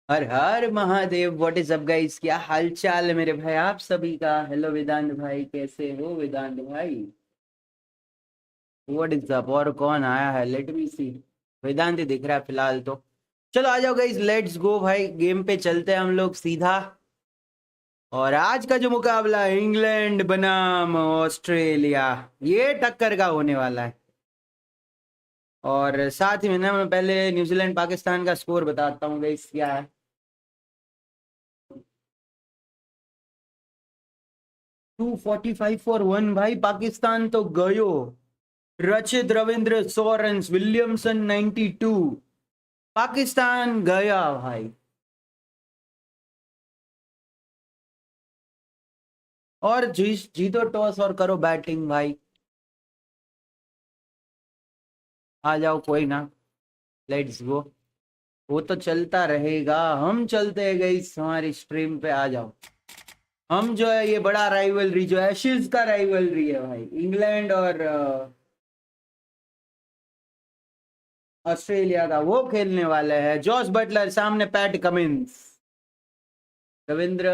Her her Mahadev. What is up guys, क्या हाल चाल है मेरे भाई आप सभी का। हेलो वेदांत भाई, कैसे हो वेदांत भाई? What is up? और कौन आया है? लेट मी सी। वेदांत ही दिख रहा है फिलहाल तो। चलो आ जाओ गाइस, लेट्स गो भाई, गेम पे चलते हैं हम लोग सीधा। और आज का जो मुकाबला है, इंग्लैंड बनाम ऑस्ट्रेलिया, ये टक्कर का होने वाला है। और साथ ही में ना, मैं पहले न्यूजीलैंड पाकिस्तान का स्कोर बताता हूँ गाइस क्या है। 245 फॉर 1 भाई, पाकिस्तान तो गयो। रचित रविंद्र 100 रन, विलियमसन 92। पाकिस्तान गया भाई। और जीतो टॉस और करो बैटिंग भाई। आ जाओ, कोई ना, लेट्स गो। वो तो चलता रहेगा, हम चलते हैं गई हमारी स्ट्रीम पे। आ जाओ। हम जो है, ये बड़ा राइवलरी जो है, एशेज का राइवलरी है भाई, इंग्लैंड और ऑस्ट्रेलिया का। वो खेलने वाले हैं जॉस बटलर सामने पैट कमिंस। रविंद्र,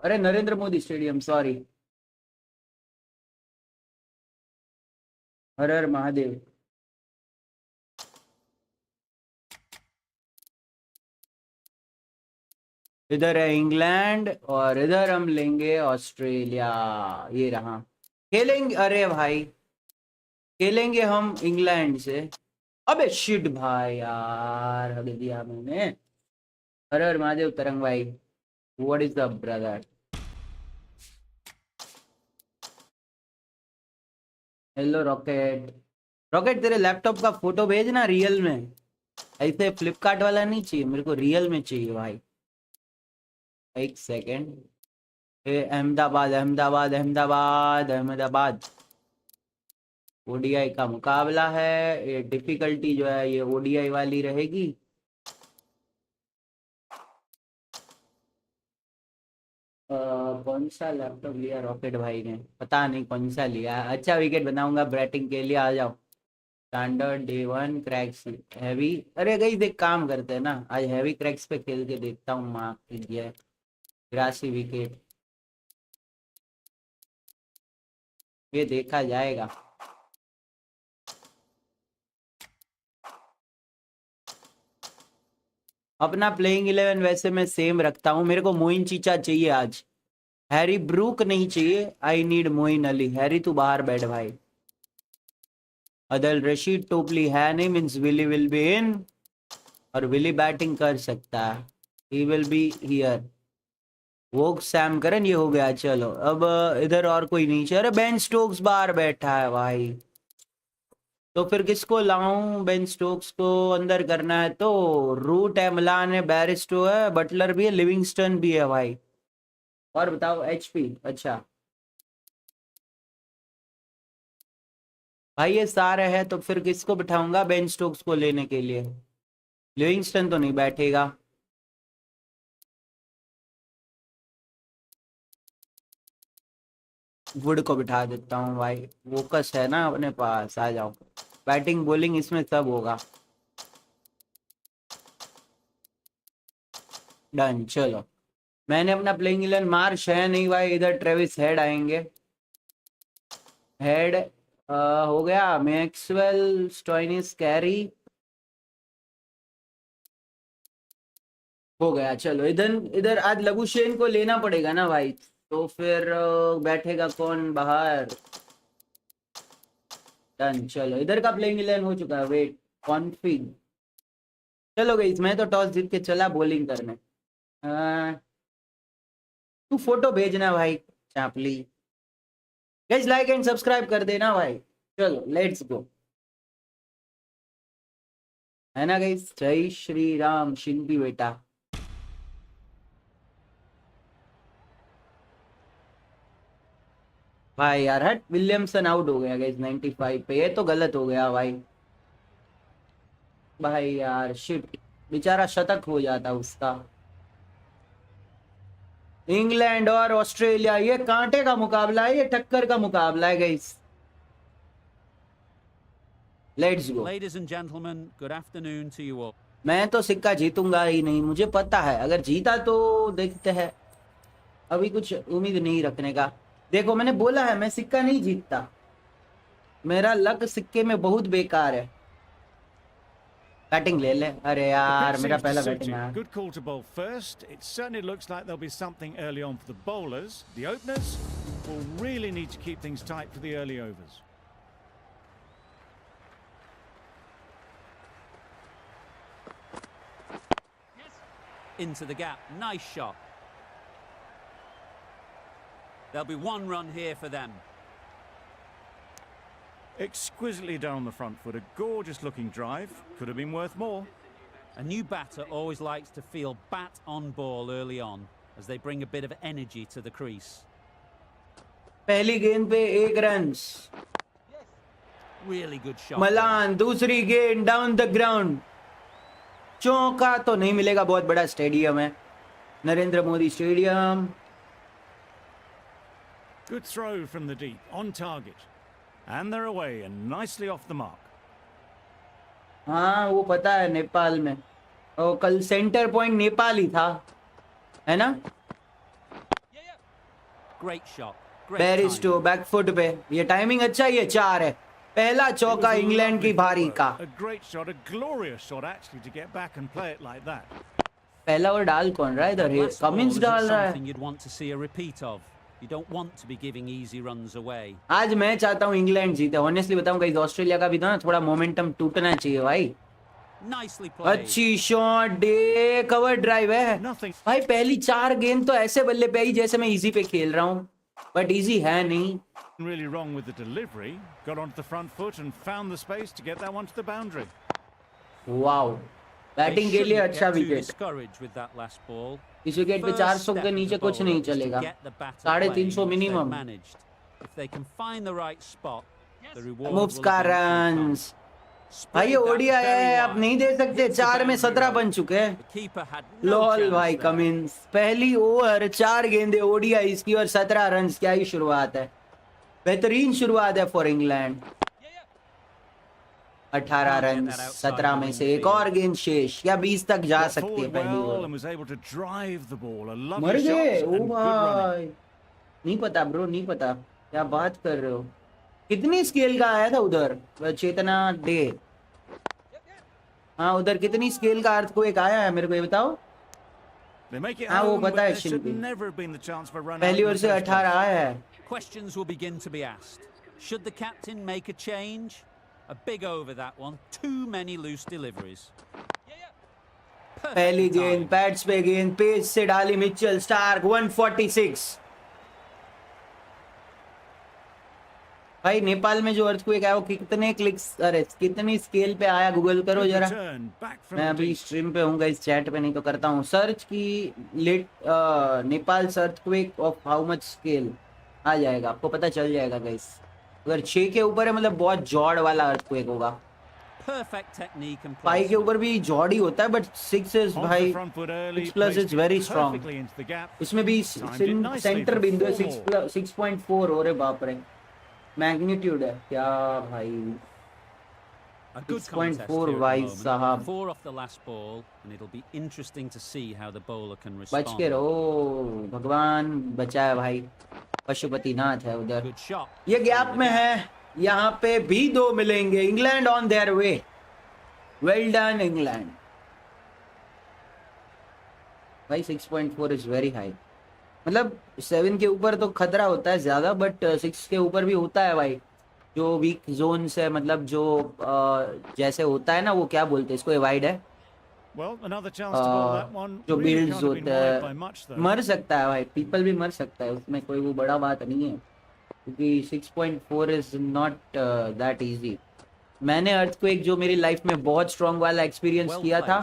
अरे नरेंद्र मोदी स्टेडियम, सॉरी। हर हर महादेव। इधर है इंग्लैंड और इधर हम लेंगे ऑस्ट्रेलिया। ये रहा। खेलेंगे, अरे भाई खेलेंगे हम इंग्लैंड से। अबे शिट भाई, यार हग दिया मैंने। हर हर महादेव तरंग भाई। What is the brother? Hello rocket. Rocket, तेरे लैपटॉप का फोटो भेजना रियल में। ऐसे फ्लिपकार्ट वाला नहीं चाहिए मेरे को, रियल में चाहिए भाई। एक सेकेंड। अहमदाबाद अहमदाबाद अहमदाबाद अहमदाबाद। ओडीआई का मुकाबला है। ये डिफिकल्टी जो है, ये ओडीआई वाली रहेगी। कौन सा लैपटॉप लिया रॉकेट भाई ने, पता नहीं कौन सा लिया। अच्छा विकेट बनाऊंगा बैटिंग के लिए, आ जाओ। Standard day one cracks heavy. अरे गई देख, काम करते हैं ना, आज हैवी क्रैक्स पे खेल के देखता हूँ। मार्क कीजिए 83 विकेट। ये देखा जाएगा। अपना प्लेइंग 11 वैसे मैं सेम रखता हूँ। मेरे को मोइन चीचा चाहिए आज। हैरी ब्रूक नहीं चाहिए, I need Moeen Ali. Harry तू बाहर बैठ भाई। अदल रशीद टोपली है नहीं, means Willey will be in. और विली बैटिंग कर सकता है, ही विल बी हियर। वो सैम करन, ये हो गया। चलो अब इधर और कोई नहीं चाहिए। अरे बेन स्टोक्स बाहर बैठा है भाई, तो फिर किसको लाऊं? बेन स्टोक्स को अंदर करना है तो रूट है, मिलान है, बैरिस्टो है, बटलर भी है, लिविंगस्टन भी है भाई। और बताओ एचपी। अच्छा भाई, ये सारे है तो फिर किसको बिठाऊंगा बेन स्टोक्स को लेने के लिए? लिविंगस्टन तो नहीं बैठेगा। वुड को बिठा देता हूँ भाई, वोकस है ना अपने पास। आ जाओ, बैटिंग बॉलिंग इसमें सब होगा। डन, चलो। मैंने अपना प्लेइंग 11 मार्श है नहीं भाई, इधर ट्रेविस हेड आएंगे। हेड हो गया। मैक्सवेल स्टोइनिस कैरी हो गया। चलो इधर इधर आज लबुशेन को लेना पड़ेगा ना भाई, तो फिर बैठेगा कौन बाहर? डन, चलो इधर का प्लेइंग 11 हो चुका है। Wait, config. चलो गई, मैं तो टॉस जीत के चला बॉलिंग करने। तू फोटो भेजना भाई, चापली। गाइस लाइक एंड सब्सक्राइब कर देना भाई। चलो लेट्स गो, है ना गाइस? जय श्री राम शिंपी बेटा। भाई यार हट, विलियमसन आउट हो गया गाइस 95 पे। ये तो गलत हो गया भाई। भाई यार शिट, बेचारा शतक हो जाता उसका। इंग्लैंड और ऑस्ट्रेलिया, ये कांटे का मुकाबला है, ये टक्कर का मुकाबला है guys. Let's go. Ladies and gentlemen, good afternoon to you all. मैं तो सिक्का जीतूंगा ही नहीं, मुझे पता है। अगर जीता तो देखते हैं, अभी कुछ उम्मीद नहीं रखने का। देखो मैंने बोला है मैं सिक्का नहीं जीतता, मेरा लक सिक्के में बहुत बेकार है। बैटिंग ले ले। अरे The यार pitch मेरा seems to पहला suit बैटिंग you. है। Good call to bowl first. It certainly looks like there'll be something early on for the bowlers. The openers will really need to keep things tight for the early overs. Into the gap, nice shot. There'll be one run here for them. Exquisitely done on the front foot. A gorgeous looking drive. Could have been worth more. A new batter always likes to feel bat on ball early on, as they bring a bit of energy to the crease. पहली गेंद पे 1 run. Really good shot. Malan दूसरी गेंद down the ground, चौका तो नहीं मिलेगा। बहुत बड़ा स्टेडियम है, Narendra Modi stadium. Good throw from the deep, on target. And they're away and nicely off the mark. हाँ वो पता है, नेपाल में और कल सेंटर पॉइंट नेपाल ही था, है ना। Great shot. पेरिस टू बैक फुट पे, ये टाइमिंग अच्छा, ये 4 है। पहला चौका इंग्लैंड की भारी का। A great shot, a glorious shot actually to get back and play it like that. पहला और डाल कौन रहा है इधर? कमिंस डाल रहा है। You'd want to see a repeat of. You don't want to be giving easy runs away. आज मैं चाहता हूँ इंग्लैंड जीते। ऑनेस्टली बताऊं गाइस, ऑस्ट्रेलिया का भी ना थोड़ा मोमेंटम टूटना चाहिए भाई। Nicely played. अच्छी शॉट, डे कवर ड्राइव है भाई। पहली 4 गेंद तो ऐसे बल्ले पे आई जैसे मैं इजी पे खेल रहा हूँ, बट इजी है नहीं। Really wrong with the delivery. Got onto the front foot and found the space to get that one to the boundary. Wow, batting के लिए अच्छा wicket. Discouraged with that last ball. इस wicket पे 400 के नीचे कुछ नहीं चलेगा, 350 minimum. If they can find the right spot, the reward moves will का come रन्स भाई। ये ओडीआई है, आप नहीं दे सकते। 4 में 17 बन चुके हैं। लॉल भाई कमिंस, पहली ओवर 4 गेंदे ओडीआई इसकी और 17 रन। क्या ही शुरुआत है, बेहतरीन शुरुआत है फॉर इंग्लैंड। 18 रन, 17 में से एक और गेंद शेष, या 20 तक जा सकती है पहली ओवर। मर गए ओ भाई। नहीं पता ब्रो, नहीं पता क्या बात कर रहे हो। कितनी स्केल का आया था उधर? चेतना डे, हाँ उधर कितनी स्केल का अर्थक्वेक आया है मेरे को ये बताओ। हाँ वो पता है, पहली ओवर से 18 आया है। Questions will begin to be asked. Should the captain make a change? A big over that one. Too many loose deliveries. पहली गेंद पैड्स पे गेंद पेस से डाली मिचेल स्टार्क, 146। भाई नेपाल में जो अर्थक्वेक है वो कितने क्लिक्स, अरे कितनी स्केल पे आया गूगल करो जरा। मैं अभी स्ट्रीम पे हूँ गाइस, चैट पे नहीं तो करता हूँ सर्च की let Nepal earthquake of how much scale आ जाएगा, आपको पता चल जाएगा गाइस। अगर 6 के ऊपर है मतलब बहुत जॉड वाला अर्थक्वेक होगा। 5 के ऊपर भी जॉड ही होता है, बट 6 इज भाई 6+ इज वेरी स्ट्रॉन्ग। इसमें भी सेंटर बिंदु है 6.4। और बाप रे मैग्नीट्यूड है क्या भाई, 6.4 भाई साहब। बच के रहो, भगवान बचाए भाई, पशुपतिनाथ है उधर। ये गैप में है, यहाँ पे भी 2 मिलेंगे। England on their way, well done England. भाई 6.4 इज वेरी हाई, मतलब 7 के ऊपर तो खतरा होता है ज्यादा, बट 6 के ऊपर भी होता है भाई। जो वीक जोन से मतलब जो जैसे होता है ना, वो क्या बोलते हैं इसको, एवाइड है। जो बिल्ड्स होता है मर सकता है भाई, पीपल भी मर सकता है, उसमें कोई वो बड़ा बात नहीं है, क्योंकि 6.4 इज नॉट दैट इजी। मैंने अर्थक्वेक जो मेरी लाइफ में बहुत स्ट्रॉन्ग वाला एक्सपीरियंस किया था,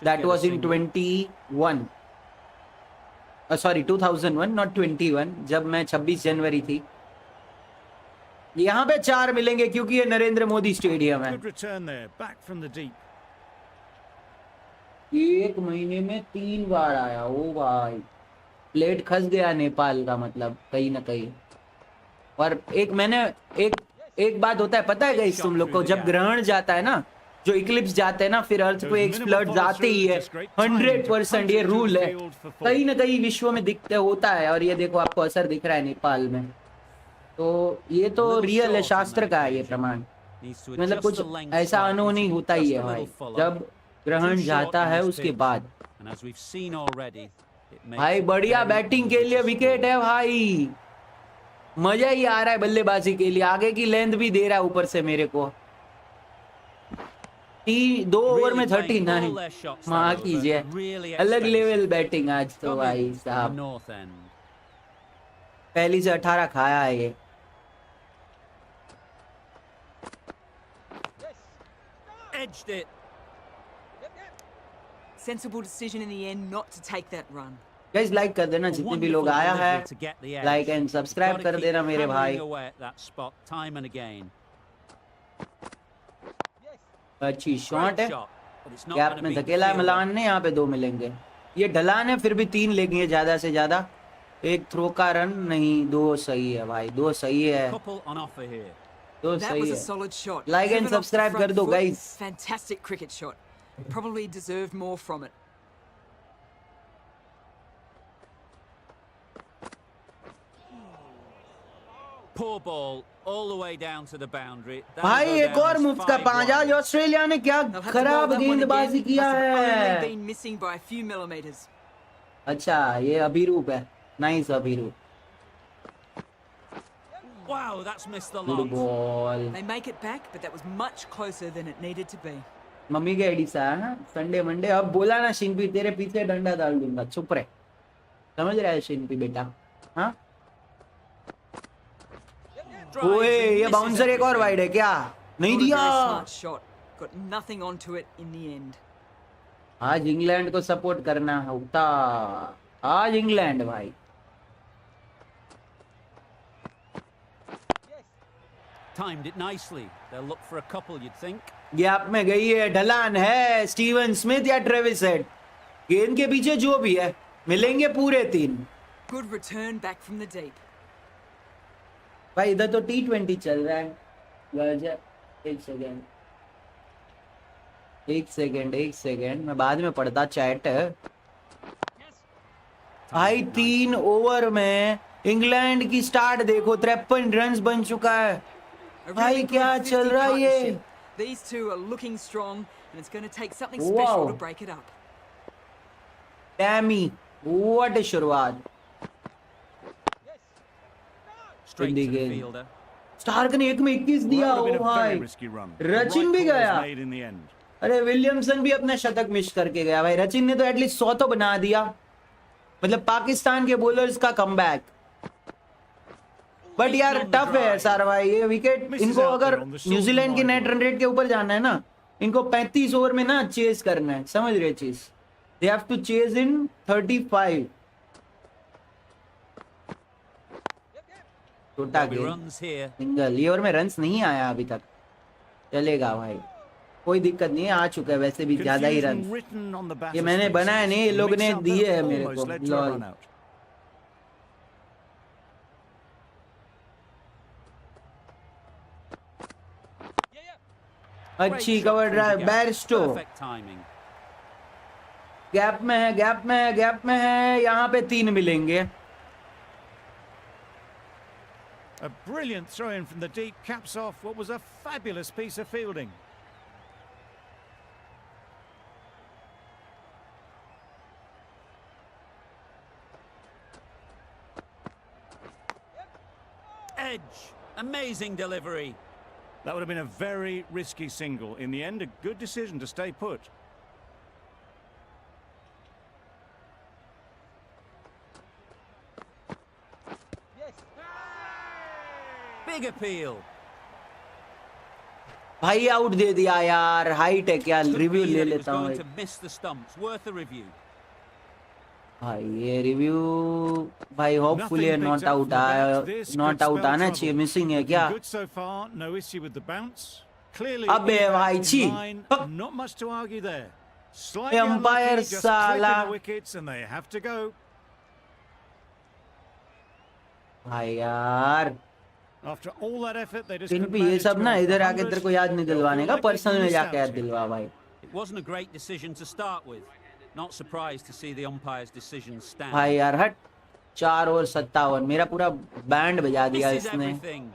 that was in 21 sorry 2001 not 21, जब मैं 26 जनवरी थी। यहाँ पे 4 मिलेंगे क्योंकि ये नरेंद्र मोदी स्टेडियम है। एक महीने में 3 बार आया ओ भाई, प्लेट खस गया नेपाल का मतलब कहीं ना कहीं। और एक मैंने एक बात होता है पता है गाइस तुम लोग को, जब ग्रहण जाता है ना जो इक्लिप्स जाते हैं ना फिर अर्थक्वेक्स फ्लड्स आते ही है 100%, ये रूल है, कहीं ना कहीं विश्व में दिखते होता है। और ये देखो आपको असर दिख रहा है नेपाल में, तो ये तो रियल है, शास्त्र का है ये प्रमाण। मतलब कुछ ऐसा अनहोनी होता ही है भाई जब ग्रहण जाता है उसके बाद। भाई बढ़िया बैटिंग के लिए विकेट है भाई, मजा ही आ रहा है बल्लेबाजी के लिए, आगे की लेंथ भी दे रहा है ऊपर से मेरे को। 2 ओवर में 39, माँ कीजिए अलग लेवल बैटिंग आज तो भाई साहब। पहली से 18 खाया है ये। Edged it. Sensible decision in the end not to take that run. Guys like कर देना जितने भी लोग आया है, लाइक एंड सब्सक्राइब कर देना मेरे भाई। अच्छी शॉट है, गैप में धकेला है मलान ने, यहाँ पे 2 मिलेंगे। ये ढलान है फिर भी 3 लेंगे ज्यादा से ज्यादा, एक थ्रो का रन नहीं। 2 सही है भाई, 2 सही है, 2 सही है। लाइक एंड सब्सक्राइब कर दो guys. Fantastic cricket shot. Probably deserved more from it. Poor ball all the way down to the boundary. भाई एक और मुफ्त का 5, आज ऑस्ट्रेलिया ने क्या खराब गेंदबाजी किया है। Been missing by a few millimeters. अच्छा ये अभिरूप है, nice Abhirup. Wow, that's missed the good lot. Ball. They make it back, but that was much closer than it needed to be. Mummy के आईडी से आया ना संडे मंडे। अब बोला ना शिंपी तेरे पीछे डंडा डाल दूंगा, चुप रहे, समझ रहा है शिंपी बेटा। हाँ ओए ये बाउंसर एक और वाइड है क्या, नहीं Not a दिया। very smart shot. Got nothing onto it in the end. आज इंग्लैंड को सपोर्ट करना होता, आज इंग्लैंड भाई। Timed it nicely. They'll look for a couple, you'd think. Gap में गई है, ढलान है, स्टीवन स्मिथ या ट्रेविस हेड, गेंद के पीछे जो भी है मिलेंगे पूरे 3। Good return back from the deep. भाई इधर तो T20 चल रहा है। एक सेकेंड मैं बाद में पढ़ता चैट। भाई 3 ओवर में इंग्लैंड की स्टार्ट देखो, 53 रन बन चुका है। A भाई really क्या good चल 50 रहा है ये। partnership. These two are looking strong, and it's going to take something special Wow. to break it up. डैमी व्हाट ए शुरुआत। Straight to the game. fielder. Starc ने 1 में 21 दिया। Well, that would ओ have been a भाई very risky run. Rachin The भी right call गया। was made in the end. अरे विलियमसन भी अपना शतक मिस करके गया भाई। रचिन ने तो एटलीस्ट 100 तो बना दिया। मतलब पाकिस्तान के बॉलर्स का कमबैक। बट यार टफ है सारा भाई ये विकेट। इनको अगर न्यूजीलैंड के नेट रन रेट के ऊपर जाना है ना, इनको 35 ओवर में ना चेस करना है, समझ रहे चीज। दे हैव टू चेस इन 35। छोटा गेम सिंगल, ये ओवर में रन्स नहीं आया अभी तक, चलेगा भाई कोई दिक्कत नहीं है। आ चुका है वैसे भी ज्यादा ही रन, ये मैंने बनाया नहीं, ये लोग ने दिए है मेरे को। लॉल अच्छी कवर ड्राइव बैरस्टो। गैप में है, गैप में है, गैप में है, यहाँ पे 3 मिलेंगे। A brilliant throw in from the deep caps off what was a fabulous piece of fielding. Edge. Amazing delivery. That would have been a very risky single. In the end, a good decision to stay put. Big appeal. भाई out दे दिया यार, height है क्या, review ले लेता हूँ। To miss the stumps. Worth a review. भाई ये रिव्यू भाई होपफुली नॉट आउट आया, नॉट आउट आना चाहिए। मिसिंग है क्या? Good so far, no issue with the bounce. Clearly, अबे भाई छी, not much to argue there. Slightly unlucky, just clipping the wickets and they have to go. भाई यार After all that effort, they just in couldn't पे ये manage सब to ना go इधर for आके 100. तेरे को याद नहीं They'll दिलवाने feel का, like they've पर्सनल में missed जाके out याद here. दिलवा भाई. It wasn't a great decision to start with. Not surprised to see the umpire's decision stand. भाई यार हट. 4 ओवर 57 मेरा पूरा बैंड बजा दिया This is इसने. everything.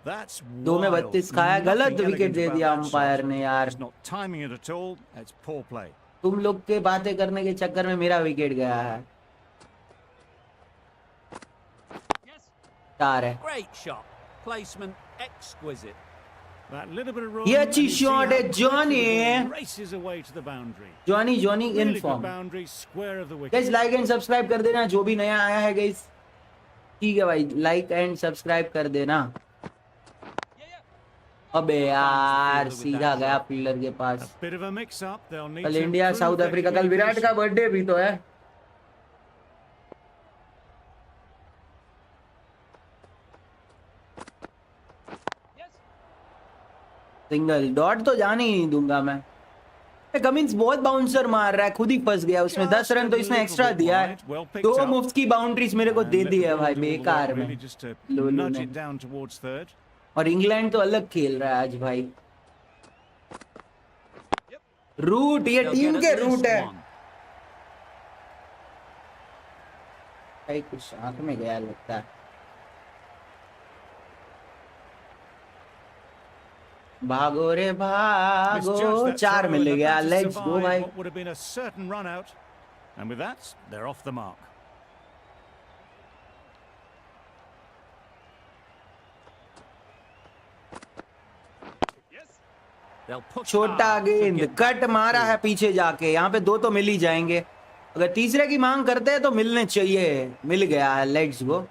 That's 2 में wild. 32 खाया, गलत Nothing wicket elegant they about दिया that अंपायर shot. ने यार. It's not timing it at all. It's poor play. तुम लोग के बातें करने के चक्कर में मेरा विकेट गया है. 4 है. Great shot. Placement exquisite. That little bit of room. ये and अच्छी you see shot how है, quickly Johnny. the ball races away to the boundary. Johnny in Really good form. boundary, square of the wicket. Guys like and subscribe कर देना जो भी नया आया है गाइस. ठीक है भाई, लाइक एंड सब्सक्राइब कर देना. अबे यार सीधा गया फील्डर के A pass. bit of a mix-up. They'll need कल to India improve south their Africa, कल विराट का communication. बर्थडे भी तो है. सिंगल डॉट तो जाने ही नहीं दूंगा मैं. कमिंस बहुत बाउंसर मार रहा है, खुद ही फंस गया उसमें. 10 रन तो इसने एक्स्ट्रा दिया है. 2 मुफ्त की बाउंड्रीज मेरे को And they let the the है ball भाई do all the बेकार work, में. really, just to लोलू nudge ने. it down towards third. और इंग्लैंड तो अलग खेल रहा है आज भाई. रूट, ये They'll टीम get के at रूट least है one. भाई. कुछ आंख में गया लगता है. भागो रे भागो. Misjudged that 4 throw, mill and the गया. batters लेट्स गो survived भाई. what would have been a certain run out. And with that, they're off the mark. They'll push छोटा hard to गेंद get back कट to मारा है two. पीछे जाके. यहाँ पे 2 तो मिल ही जाएंगे. अगर तीसरे की मांग करते हैं तो मिलने चाहिए. मिल गया है. Let's go.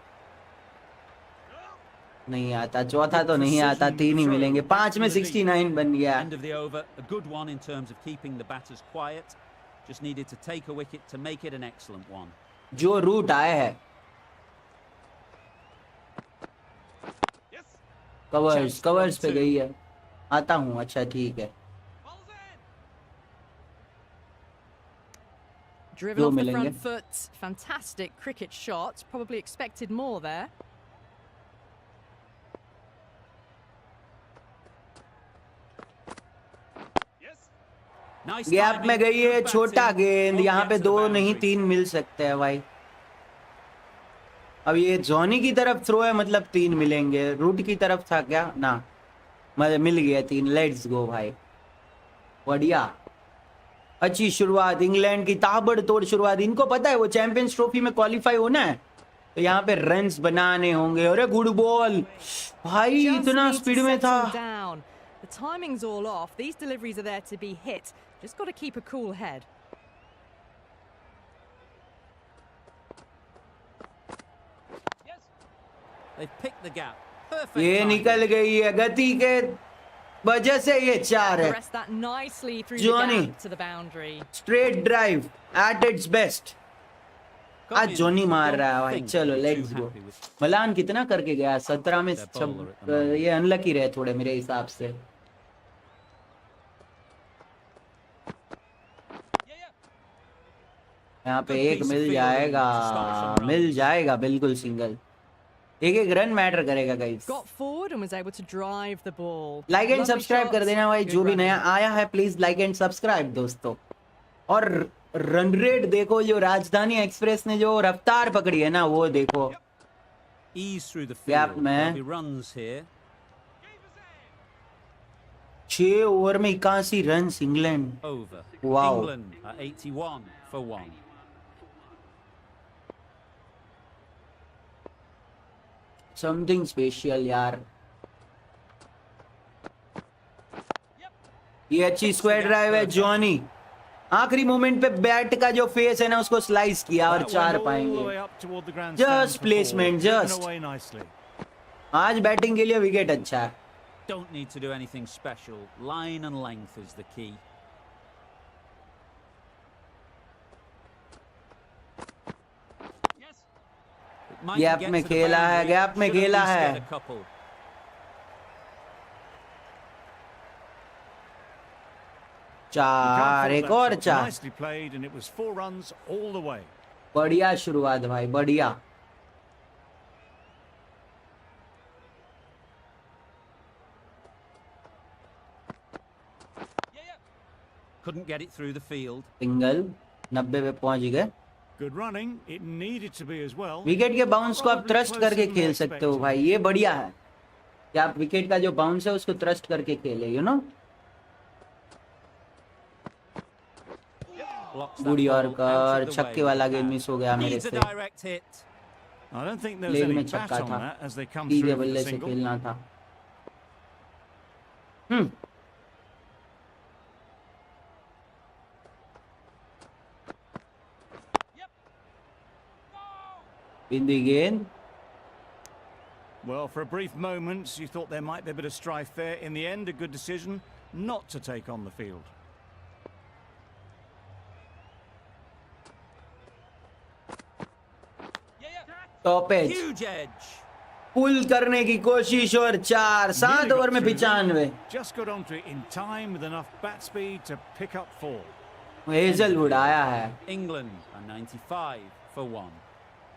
नहीं आता. चौथा तो नहीं आता. 3 ही मिलेंगे. 5 में 69 बन गया. End of the over, a good one in terms of keeping the batters quiet. Just needed to take a wicket to make it an excellent one. जो रूट आए है. कवर्स पे गई है. आता हूँ. अच्छा ठीक है. Driven off the मिलेंगे. front foot, fantastic cricket shot. Probably expected more there. Nice gap timing, में गई है. good छोटा batting. गेंद. Won't यहाँ get पे to the 2 नहीं boundary. 3 मिल सकते हैं भाई. अब ये जॉनी की तरफ थ्रो है, मतलब 3 मिलेंगे. रूट की तरफ था क्या ना. मिल गया 3. लेट्स गो भाई. बढ़िया. अच्छी शुरुआत. इंग्लैंड की ताबड़तोड़ शुरुआत. इनको पता है वो चैंपियंस ट्रॉफी में क्वालिफाई होना है तो यहाँ पे रन्स बनाने होंगे. अरे गुड बॉल भाई. Just इतना need to स्पीड में था. settle down. The timing's all off. These deliveries are there to be hit. Just got to keep a cool head. They've picked the gap. Perfect ये timing. निकल गई है. गति के वजह से ये 4 है. Press that nicely through Johnny. the gap to the boundary. Straight drive at its best. आज Cummins, जोनी मार don't रहा है भाई. think चलो they'll be let's too go. happy with- Malan कितना करके गया. 17 में Their bowler at the moment. ये अनलकी रहे थोड़े मेरे हिसाब से. यहाँ पे Good एक piece of मिल fielding जाएगा. to stop some runs. मिल जाएगा बिल्कुल. सिंगल. एक रन मैटर करेगा guys. Got forward and was able to drive the ball. Like and Lovely subscribe कर shots, देना भाई. good जो भी running. नया आया है प्लीज लाइक एंड सब्सक्राइब दोस्तों. और रन रेट देखो. जो राजधानी एक्सप्रेस ने जो रफ्तार पकड़ी है ना वो देखो. Ease through the Gap field. में. There'll be runs here. 6 over में 81 run. England. Over. Wow. England at 81 for 1. Something special यार. ये अच्छी स्क्वायर ड्राइव है. जॉनी आखिरी मोमेंट पे बैट का जो फेस है ना उसको स्लाइस किया और That 4 one all the पाएंगे. way up toward the grandstand Just for placement, 4. Driven just. away nicely. आज बैटिंग के लिए विकेट अच्छा है. Don't need to do anything special. Line and length is the key. It might Gap get में to the खेला है, boundary. gap में Should at खेला least है. get a couple. You can't 4 fault एक that और shot. 4. Nicely played, and it was 4 runs all the way. बढ़िया शुरुआत भाई. बढ़िया. Couldn't get it through the field. Single 90 पे पहुंच गए। Good running. It needed to be as well. Wicket के बाउंस को आप Probably थ्रस्ट closer करके than खेल they सकते हो expected. भाई, ये बढ़िया है कि आप विकेट का जो बाउंस है उसको थ्रस्ट करके खेले, यू नो। Blocks that बूढ़ी और ball out कर of the छक्के way वाला with गेम that. मिस हो गया मेरे Needs a से। direct hit. I don't think there was leg any में bat छक्का on था, that as they come सीधे through for बल्ले the से single. खेलना था। In the game, Well, for a brief moment, you thought there might be a bit of strife there. In the end, a good decision not to take on the field. Top edge Huge edge. Pull करने की कोशिश और 7 Nearly got over में through there. 95। Just got onto it in time with enough bat speed to pick up 4. Hazlewood आया है। England are 95 for 1.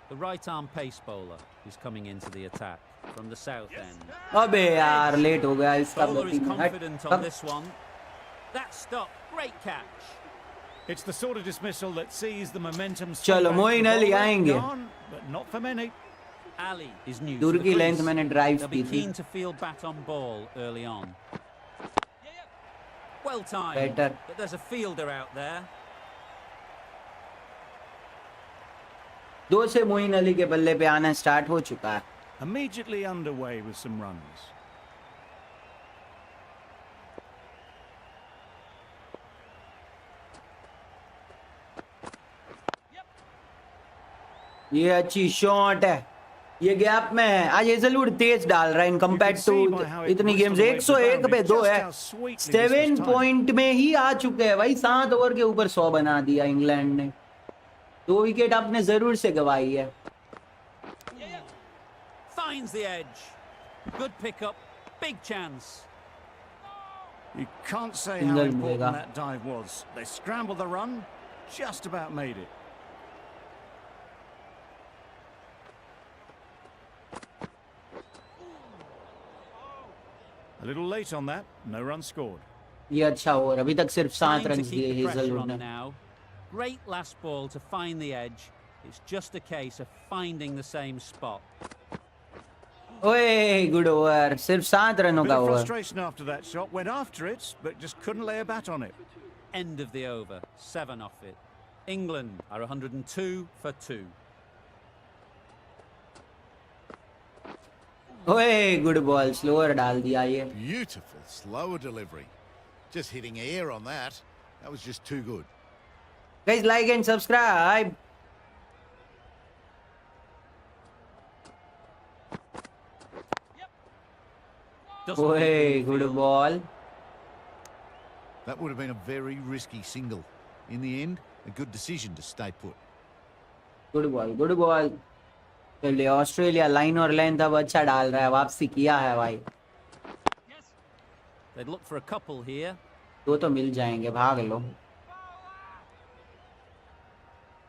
The right arm pace bowler is coming into the attack from the south end. अबे यार late हो गया इसका Bowler is batting में। confident on this one. That stop, great catch. It's the sort of dismissal that sees the momentum. swing चलो, back to Moeen the Ali bowler. आएंगे। Gone, but not for many. Ali is new दूर to the की length crease. मैंने drive They'll की be थी। keen to field bat on ball early on. Well timed, Better. but there's a fielder out there. 2 से मोइन अली के बल्ले पे आना स्टार्ट हो चुका है। Immediately underway with some runs. ये अच्छी शॉट है, ये गैप में है। आज हेजलवुड तेज डाल रहा है इन कंपेयर टू इतनी गेम्स। 101 पे 2 है, 7 पॉइंट में ही आ चुके हैं भाई। 7 ओवर के ऊपर 100 बना दिया इंग्लैंड ने। 2 विकेट आपने जरूर से गवाई है। Finds the edge. Good pickup, big chance. You can't say how Single important मिलेगा। that dive was. They scrambled the run, just about made it. A little late on that, no run scored. ये अच्छा over, अभी तक सिर्फ 7 Trying to run keep दिए the pressure Hazlewood on ने। now. Great last ball to find the edge. It's just a case of finding the same spot. ओए good over, सिर्फ 7 रनों Bit का of over. frustration after that shot, went after it, but just couldn't lay a bat on it. End of the over, 7 off it. England are 102 for 2. ओए good ball, slower डाल दिया ये। Beautiful, slower delivery. Just hitting air on that. That was just too good. Guys like and subscribe. Doesn't ओए leave the good field. Ball. That would have been a very risky single. In the end, a good decision to stay put. Good ball, good ball. चलिए, Australia line और length अब अच्छा डाल रहा है, वापसी किया है भाई। They'd look for a couple here. 2 तो मिल जाएंगे, भाग लो।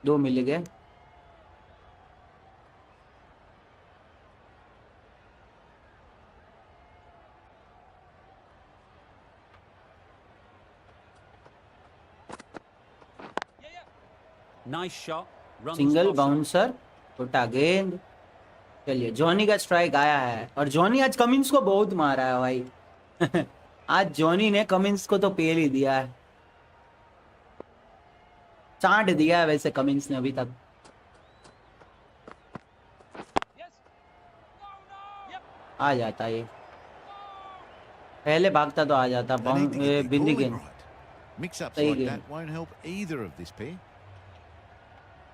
2 मिल गए। Nice shot. Runs single closer. Bouncer, छोटा गेंद। चलिए, जॉनी का स्ट्राइक आया है और जॉनी आज कमिंस को बहुत मारा है भाई। आज जॉनी ने कमिंस को तो पेल ही दिया है, चाट दिया है वैसे कमिंस ने अभी तक। आ जाता ये, पहले भागता तो आ जाता। They need to get their bindi calling गेंद, right. Mix-ups सही like गेंद। that won't help either of this pair.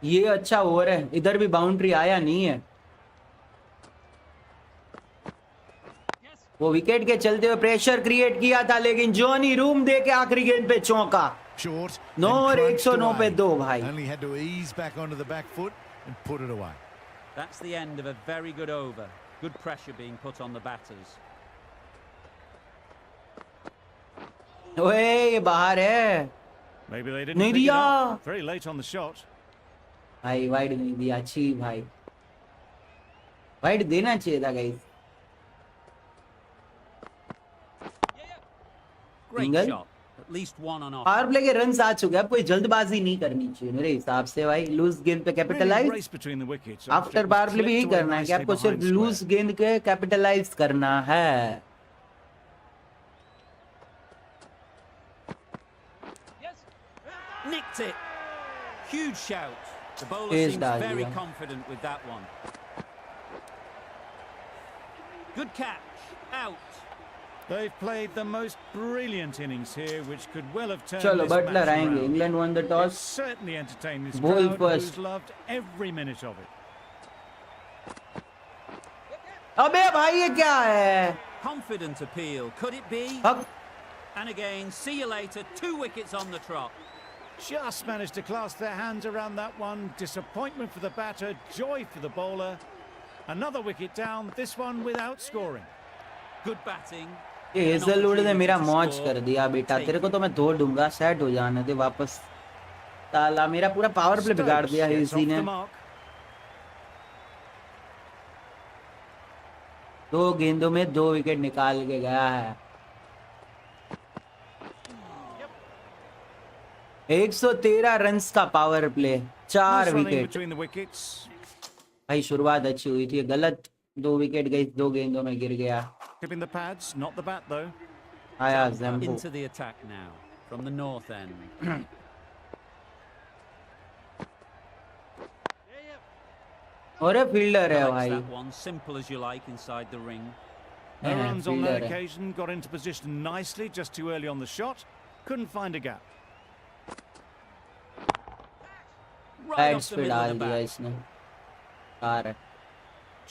ये अच्छा ओवर है। इधर भी बाउंड्री आया नहीं है। वो विकेट के चलते हुए प्रेशर क्रिएट किया था, लेकिन जॉनी रूम दे के आखिरी गेंद पे चौका। Short. No, and और crunched 109 पे away. 2 भाई। Only had to ease back onto the back foot and put it away. That's the end of a very good over. Good pressure being put on the batters. ओए ये बाहर है Maybe they didn't नहीं pick it दिया। up. Very late on the shot. भाई, wide नहीं दिया। अच्छी भाई, वाइड देना चाहिए था guys. Great Single. shot, At least one on offer. Power play के रन्स आ चुके हैं, अब कोई जल्दबाजी नहीं करनी चाहिए मेरे हिसाब से भाई। लूज गेंद पे Really capitalise, race between the wickets. After power play भी यही करना है कि आपको सिर्फ लूज गेंद के कैपिटलाइज करना है। Nicked it. Huge shout. The bowler Here's seems that, very yeah. confident with that one. Good catch. Out. They've played the most brilliant innings here, which could well have turned चलो this Buttler match आएंगे। around. England one the It's toss. certainly entertained this Ball crowd, first. who's loved every minute of it. अबे भाई ये क्या है? Confident appeal. Could it be? हक And again, see you later. 2 wickets on the trot. Just managed to clasp their hands around that one. Disappointment for the batter, joy for the bowler. Another wicket down, this one without scoring. Good batting. ये Hazlewood ने मेरा मौज कर दिया बेटा, तेरे को तो मैं धो दूंगा, सेट हो जाने दे वापस। ताला मेरा पूरा पावर प्ले बिगाड़ दिया है Stokes इसी gets ने। off the mark. 2 गेंदों में 2 विकेट निकाल के गया है। 113 रन्स का power play, 4 Nice running wicket. between the wickets. भाई शुरुआत अच्छी हुई थी, गलत 2 विकेट गई, 2 गेंदों में गिर गया। Tipping the pads, not the bat though. आया ज़ैम्बो। Into the attack now from the north end. और ये फील्डर है Likes भाई। that one, simple as you like inside the ring. No Yeah, runs on that fielder है। occasion, got into position nicely, just too early on the shot. Couldn't find a gap. Right head off the पे middle of डाल the दिया bat. इसने। Car है।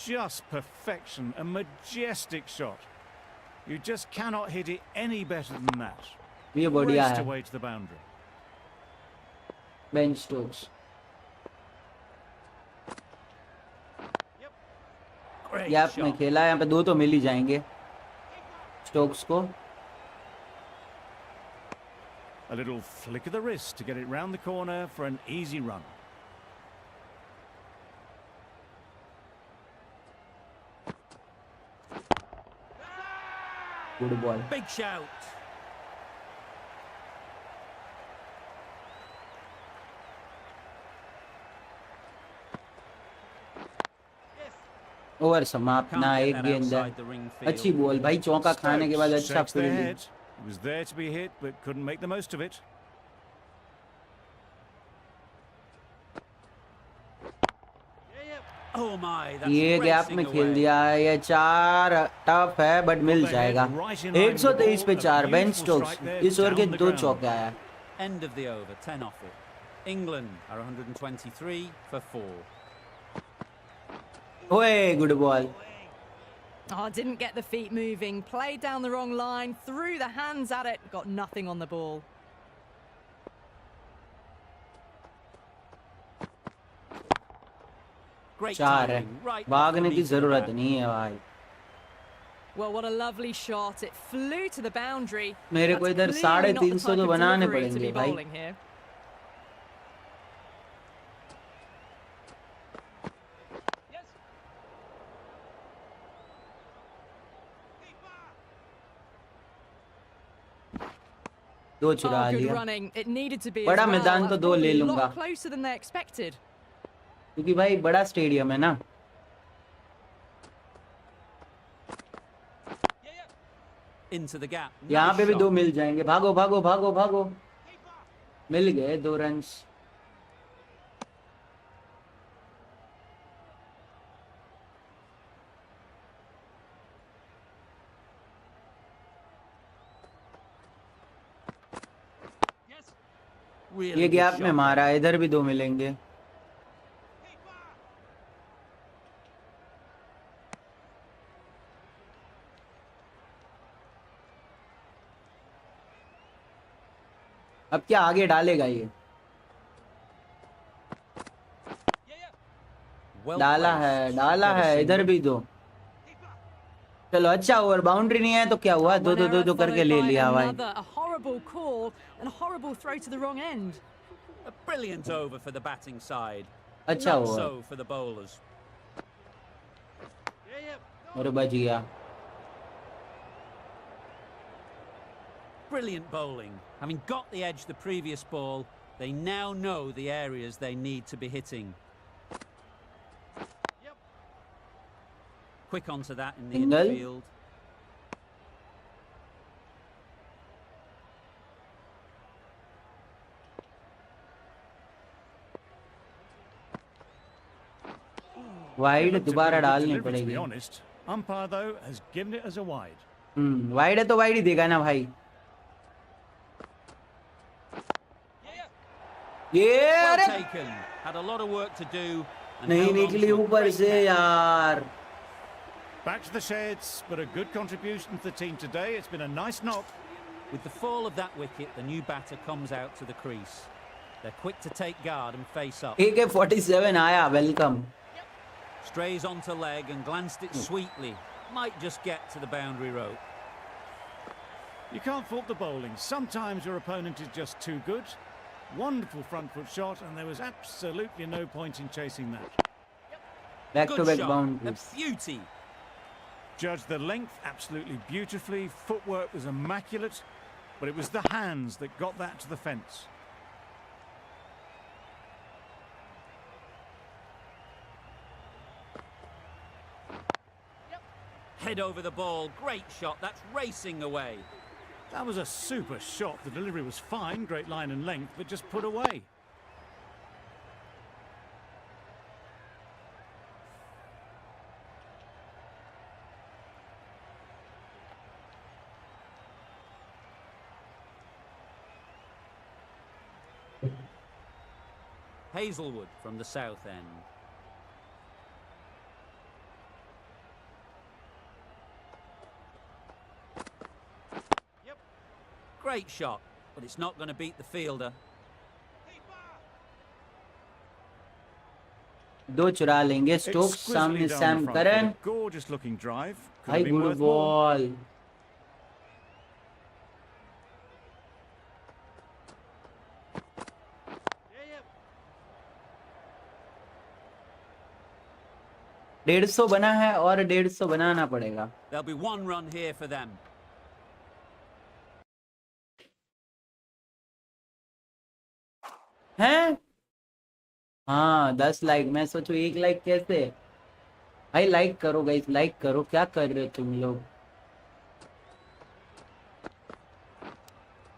Just perfection, a majestic shot. You just cannot hit it any better than that. ये बढ़िया Raced है। away to the boundary. Ben Stokes. Great gap में shot. खेला है, यहाँ पे 2 तो मिल ही जाएंगे स्टोक्स को। A little flick of the wrist to get it round the corner for an easy run. Good ball. Big shout. Over समाप्त Can't ना, get एक that गेंद है। outside the ring field. अच्छी बॉल भाई, चौका खाने के बाद Stokes अच्छा shakes their fielding. head. It was there to be hit, but couldn't make the most of it. Oh my, that's ये गैप racing में खेल away. दिया है, ये 4 टफ है बट मिल Got their जाएगा। head right in line with the 123 पे ball, a 4 Ben beautiful Stokes strike there इस ओवर के down the 2 ground. चौके आया। End of the over, 10 off it. England are 123 for 4. ओए good ball. Oh, didn't get the feet moving. Played down the wrong line, threw the hands at it, got nothing on the ball. Great 4 है, timing, right off the भागने की meat of the जरूरत bat. नहीं है भाई। Well, what a lovely shot. It flew to the boundary. मेरे को That's इधर clearly not the 350 type तो of बनाने delivery to पड़ेंगे be भाई। bowling here. दो चुरा Oh, good लिया, running. It needed to be as बड़ा well. मैदान तो That's 2 ले probably a लूंगा, lot closer than they expected. क्योंकि भाई बड़ा स्टेडियम है ना। Into the gap. यहाँ Nice पे भी shot. 2 मिल जाएंगे। भागो भागो भागो भागो, मिल गए 2 रन्स। Really ये good गैप में shot मारा there. है, इधर भी 2 मिलेंगे। अब क्या आगे डालेगा ये? Well डाला placed. है, डाला Get a है, इधर single. भी 2। चलो अच्छा ओवर, बाउंड्री नहीं है तो क्या हुआ, 2 2 2 2 करके ले लिया भाई। Another, a horrible call and a horrible throw to the wrong end. A brilliant over for the batting side. अच्छा Not over, so for the bowlers. और बच गया। Brilliant bowling. Having got the edge the previous ball, they now know the areas they need to be hitting. Quick onto that in the Single. infield. Wide Looked a दोबारा really good डालनी delivery, to be पड़ेगी. honest. Umpire, though, has given it as a wide. Wide है तो wide ही देगा ना भाई. ये Well अरे taken. Had a lot of work to do. And नहीं held on निकली to a ऊपर great से catch. यार. Back to the sheds, but a good contribution to the team today. It's been a nice knock. With the fall of that wicket, the new batter comes out to the crease. They're quick to take guard and face up. AK-47 आया. Welcome. Strays onto leg and glanced it sweetly. Might just get to the boundary rope. You can't fault the bowling. Sometimes your opponent is just too good. Wonderful front foot shot, and there was absolutely no point in chasing that. Back to Good back shot. boundaries. A beauty. Judged the length absolutely beautifully. Footwork was immaculate, but it was the hands that got that to the fence. Head over the ball. Great shot. That's racing away. That was a super shot. The delivery was fine, great line and length, but just put away. Hazelwood from the south end. Great shot, but it's not going to beat the fielder. दो चुरा लेंगे. Stokes सामने Exquisitely down Sam the front Curran. foot. A gorgeous looking drive. Could भाई have been good worth more. Ball. डेढ़ सौ बना है और 150 बनाना पड़ेगा. There'll be one run here for them. हैं? हाँ 10 लाइक. मैं सोचू 1 लाइक कैसे. भाई लाइक करो गाइस, लाइक करो. क्या कर रहे हो तुम लोग.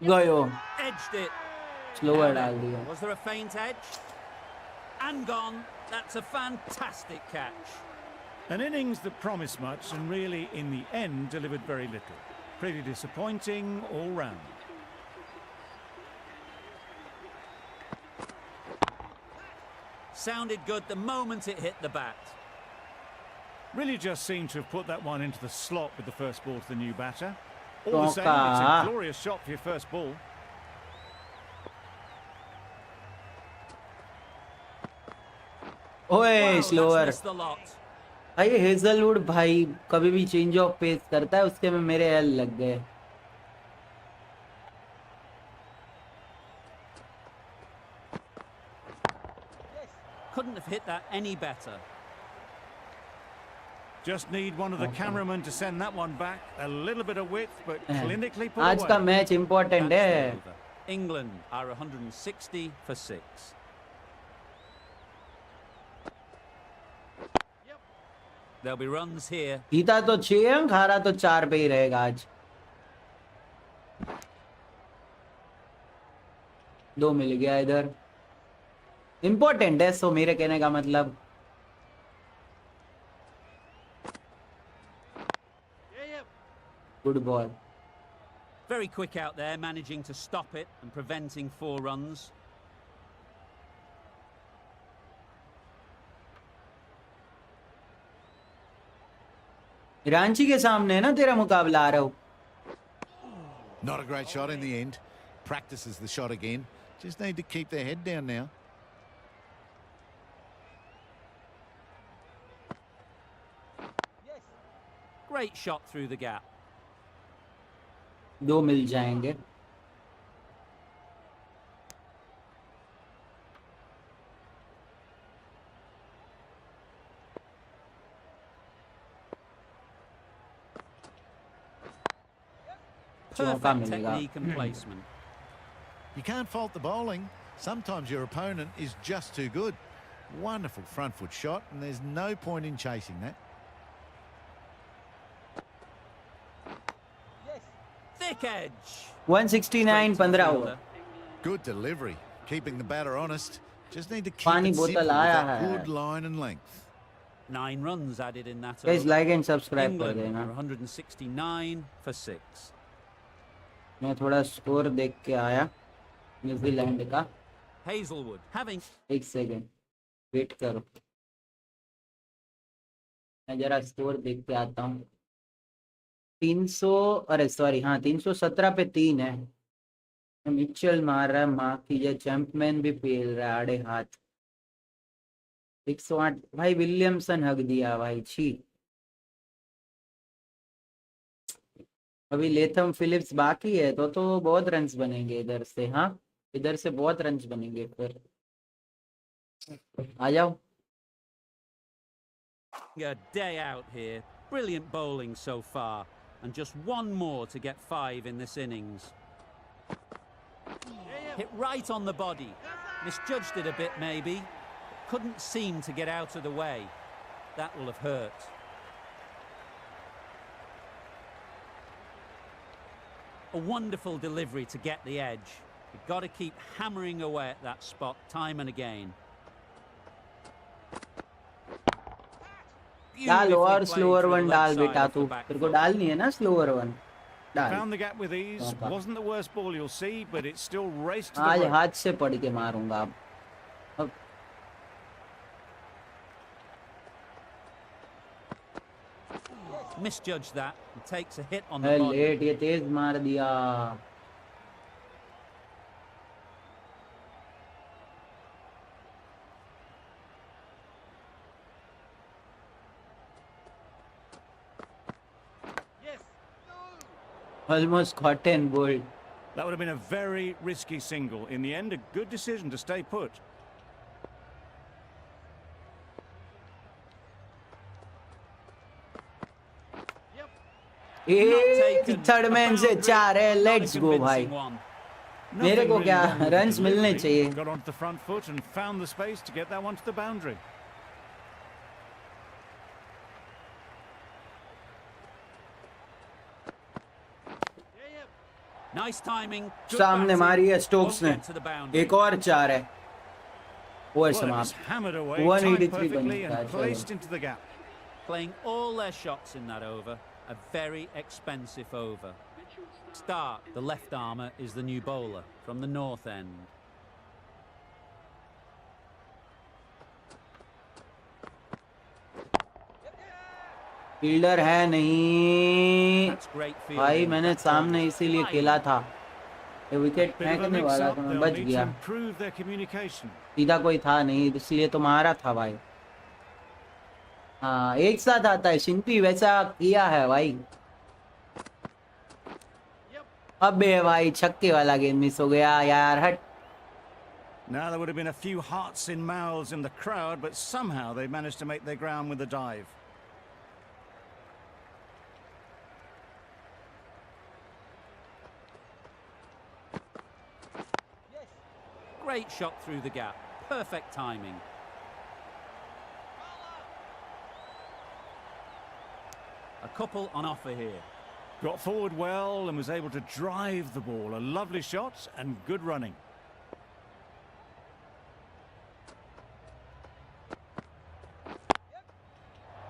गयो. Edged it. स्लोअर Now डाल then, दिया. was there a faint edge? And gone. That's a fantastic catch. An innings that promised much and really, in the end, delivered very little. Pretty disappointing all round. Sounded good the moment it hit the bat. Really just seemed to have put that one into the slot with the first ball to the new batter. All the same, Toka. it's a glorious shot for your first ball. ओए Wow, that's slower. missed the lot. भाई Hazlewood भाई कभी भी change of pace करता है, उसके में मेरे एल लग गए. Couldn't have hit that any better. Just need one of the cameramen to send that one back. A little bit of width, but clinically put आज का away. मैच इम्पोर्टेंट That's है. over. England are 160 for 6. There'll be runs here. जीता तो 6 अंक, हारा तो 4 पे ही रहेगा आज. 2 मिल गया इधर. इम्पोर्टेंट है, सो मेरे कहने का मतलब. Good ball. Very quick out there, managing to stop it and preventing 4 runs. Ranchi के सामने है ना तेरा मुकाबला आ रहा हो. Not a great shot in the end. Practices the shot again. Just need to keep their head down now. Great shot through the gap. 2 मिल जाएंगे. चौका Perfect मिलेगा। technique and placement. You can't fault the bowling. Sometimes your opponent is just too good. Wonderful front foot shot, and there's no point in chasing that. Thick edge. 169 15 over. Good delivery, keeping the batter honest. Just need to keep पानी it simple बोतल with आया that है। good line and length. 9 runs added in that guys over. Like and subscribe कर England देना। are 169 for 6. मैं थोड़ा score देख के आया न्यूजीलैंड का। Hazelwood having एक सेकंड वेट करो, मैं जरा स्कोर देख के आता हूँ। 300 अरे सॉरी हाँ 317 पे 3 है। मिचेल मार रहा है, माँ कीजिए। चैंपमैन भी पेल रहा है आड़े हाथ। 108 भाई विलियमसन हक दिया भाई, छी। अभी लेथम फिलिप्स बाकी है तो बहुत रन्स बनेंगे इधर से। हाँ इधर से बहुत रन्स बनेंगे फिर। आ जाओ। a day out here. Brilliant bowling so far, and just one more to get 5 in this innings. Hit right on the body. Misjudged it a bit maybe. Couldn't seem to get out of the way. That will have hurt. A wonderful delivery to get the edge. You've got to keep hammering away at that spot time and again. डाल और Beautifully played slower through the one leg डाल side बेटा, off the तू back तेरे को foot. डालनी है ना स्लोअर वन डाल। Found the gap with ease. Okay. Wasn't the worst ball you'll see, but it still raced to आज the rope. हाथ से पढ़ के मारूंगा अब। Misjudged that and takes a hit on the है body. लेट, ये तेज मार दिया। Almost caught and bowled. That would have been a very risky single. In the end, a good decision to stay put. Third man से 4 है। Let's go भाई। मेरे Nothing को really क्या wrong with the रन्स मिलने delivery. चाहिए। Got onto the front foot and found the space to get that one to the boundary. Nice timing. Good सामने batting. मारी है स्टोक्स Won't ने। get to the boundary. एक और 4 है। Over Well, it was समाप्त। hammered away, 183 timed perfectly बनता है, and चलो। placed into the gap. Playing all their shots in that over. A very expensive over. Stark, the left armour, is the new bowler from the north end. Fielder है नहीं That's great fielding. भाई, मैंने That सामने ball is इसीलिए flying. खेला था। ये wicket Bit of a फेंकने वाला mix-up. था, मैं They'll बच need to गया। improve their communication. सीधा कोई था नहीं, इसलिए तो मारा था भाई। हाँ एक साथ आता है। शिंपी वैसा किया है भाई। अबे भाई छक्के वाला गेंद मिस हो गया यार, हट। Now there would have been a few hearts in mouths in the crowd, but somehow they managed to make their ground with the dive. Great shot through the gap. Perfect timing. A couple on offer here. Got forward well and was able to drive the ball. A lovely shot and good running.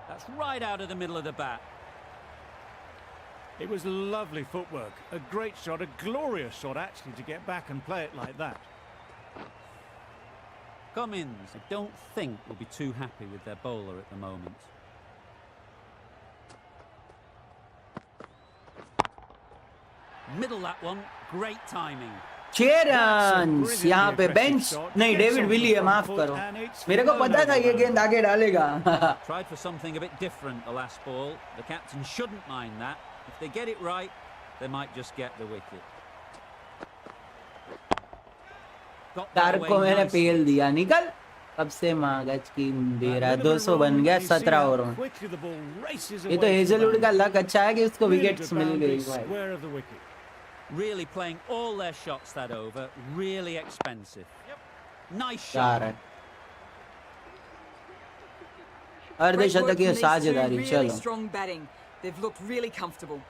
That's right out of the middle of the bat. It was lovely footwork. A great shot, a glorious shot actually, to get back and play it like that. Cummins, I don't think, will be too happy with their bowler at the moment. Middle that one. Great timing. 6 runs यहाँ पे bench नहीं, David Willey है, माफ करो। मेरे को पता था ये गेंद आगे डालेगा। Tried for something a bit different the last ball. The captain shouldn't mind that. If they get it right, they might just get the wicket. Got that torque away को मैंने nicely. पेल दिया, निकल। अब से मागज की दे रहा है। 200 बन गया 17 ओवर में। ये तो हेजलवुड का लक अच्छा है कि उसको विकेट्स मिल गई भाई। Really playing all their shots that over. Really expensive. Nice चार shot. है अर्धशतक की साझेदारी Really चलो strong batting. They've looked really comfortable.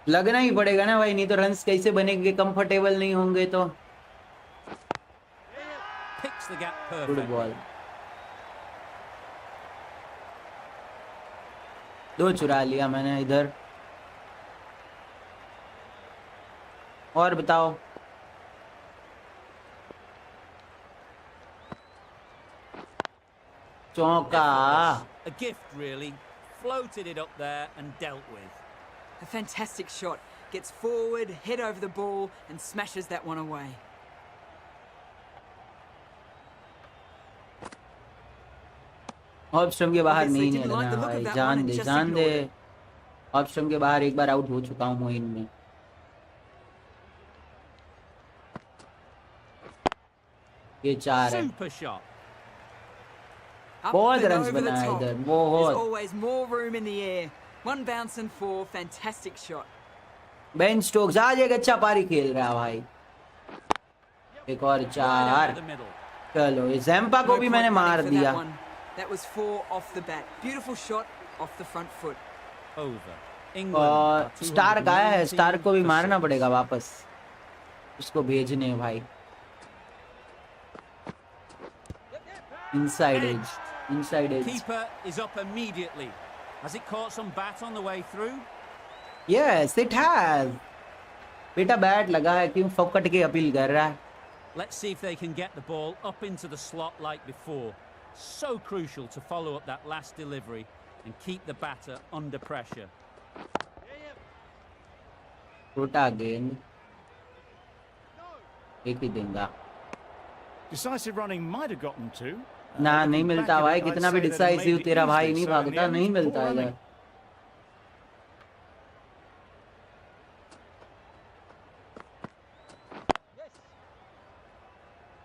लगना ही पड़ेगा ना भाई नहीं तो रन्स कैसे बनेंगे कंफर्टेबल नहीं होंगे तो Picks the gap good perfectly. Ball दो चुरा लिया मैंने इधर और बताओ चौका A gift, really. Floated it up there and dealt with. A fantastic shot. Gets forward, head over the ball, and smashes that one away. Off stump के बाहर Obviously नहीं didn't like the खेलना look of भाई that जान one and they just जान दे ignored it. Off stump के बाहर एक बार आउट हो चुका हूँ मोइन में ये चार है Super shot. Up बहुत and रन्स over the बनाए top. इधर There's बहुत always more room in the air. One bounce and four. Fantastic shot. Ben Stokes आज एक अच्छा पारी खेल रहा है भाई एक और Right चार out of the middle. चलो ये जैम्पा को No भी point मैंने running मार for दिया that one. That was four off the bat. Beautiful shot off the front foot. Over. England. और are स्टार्क आया है 219 स्टार्क को भी for मारना 6. पड़ेगा वापस उसको भेजने भाई inside edge Keeper is up immediately. Has it caught some bat on the way through? Yes it has बेटा बैट लगा है क्यों फोकट के अपील कर रहा है Let's see if they can get the ball up into the slot like before. So crucial to follow up that last delivery and keep the batter under pressure. छोटा गेंद एक ही देंगे Decisive running might have gotten to. ना Looking नहीं back मिलता at भाई it, I'd कितना भी say that it decisive made it तेरा भाई easily, नहीं so in the भागता end, नहीं poor मिलता running. इधर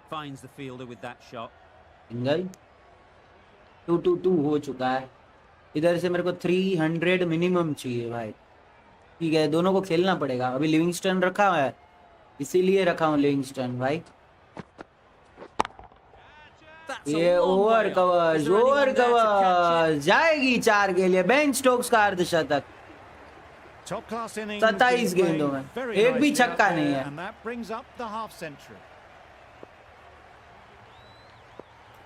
Finds the fielder with that shot. Single 2-2 हो चुका है इधर से मेरे को 300 मिनिमम चाहिए भाई ठीक है दोनों को खेलना पड़ेगा अभी लिविंगस्टन रखा हुआ है इसीलिए रखा हूँ लिविंगस्टन भाई That's a ये long over way up. Cover Is there anyone over there to catch cover जाएगी चार के लिए बेन स्टोक्स का अर्धशतक Top class innings. 27 being गेंदों played में very एक भी nicely out छक्का नहीं there, है and that brings up the half century.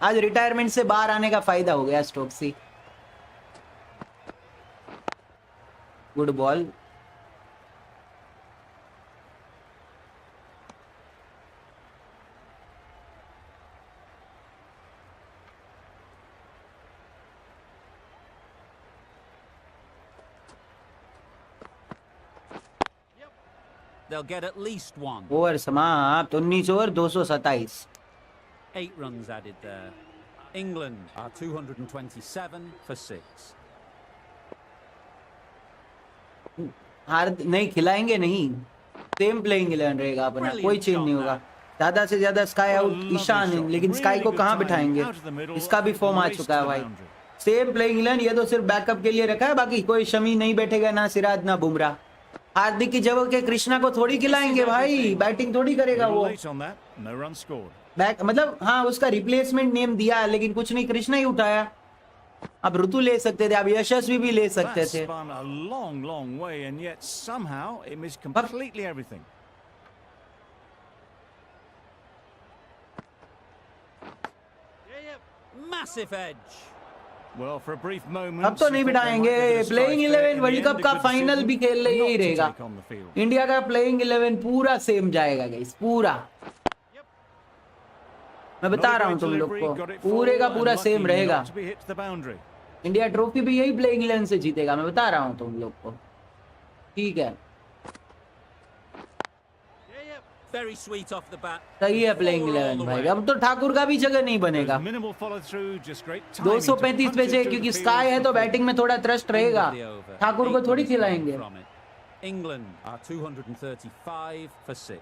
आज रिटायरमेंट से बाहर आने का फायदा हो गया Stokes he good ball They'll get at least one. Over समाप्त 19 over 227 8 runs added there. England are 227 for 6. हार नहीं खिलाएंगे नहीं सेम प्लेइंग 11 रहेगा अपना कोई चेंज नहीं होगा ज्यादा से ज्यादा Sky What a out lovely Ishan shot. लेकिन स्काई Really को good कहाँ timing. बिठाएंगे Out of the middle, इसका भी फॉर्म आ race चुका है to the भाई boundary. सेम प्लेइंग 11 ये तो सिर्फ बैकअप के लिए रखा है बाकी कोई शमी नहीं बैठेगा ना सिराज ना बुमराह हार्दिक की जगह के कृष्णा को थोड़ी खिलाएंगे भाई बैटिंग थोड़ी करेगा Little वो late on that. No run scored. Back मतलब हाँ उसका रिप्लेसमेंट नेम दिया लेकिन कुछ नहीं कृष्णा ही उठाया अब ऋतु ले सकते थे अब यशस्वी भी ले सकते That थे spun a long, long way, and yet somehow it missed completely everything. Massive edge. Well, for a brief moment, अब तो नहीं बिठाएंगे प्लेइंग 11 वर्ल्ड कप का फाइनल भी खेल ले यही रहेगा इंडिया का प्लेइंग 11 पूरा सेम जाएगा गाइस पूरा मैं बता रहा हूँ तुम लोग को पूरे का पूरा सेम रहेगा इंडिया ट्रॉफी भी यही प्लेइंग 11 से जीतेगा मैं बता रहा हूँ तुम लोग को ठीक है Very sweet off the bat. सही है प्लेइंग 11 भाई अब तो ठाकुर का भी जगह नहीं बनेगा 235 पे से क्योंकि स्काई है तो बैटिंग में थोड़ा ट्रस्ट रहेगा ठाकुर को थोड़ी खिलाएंगे England are 235 for 6.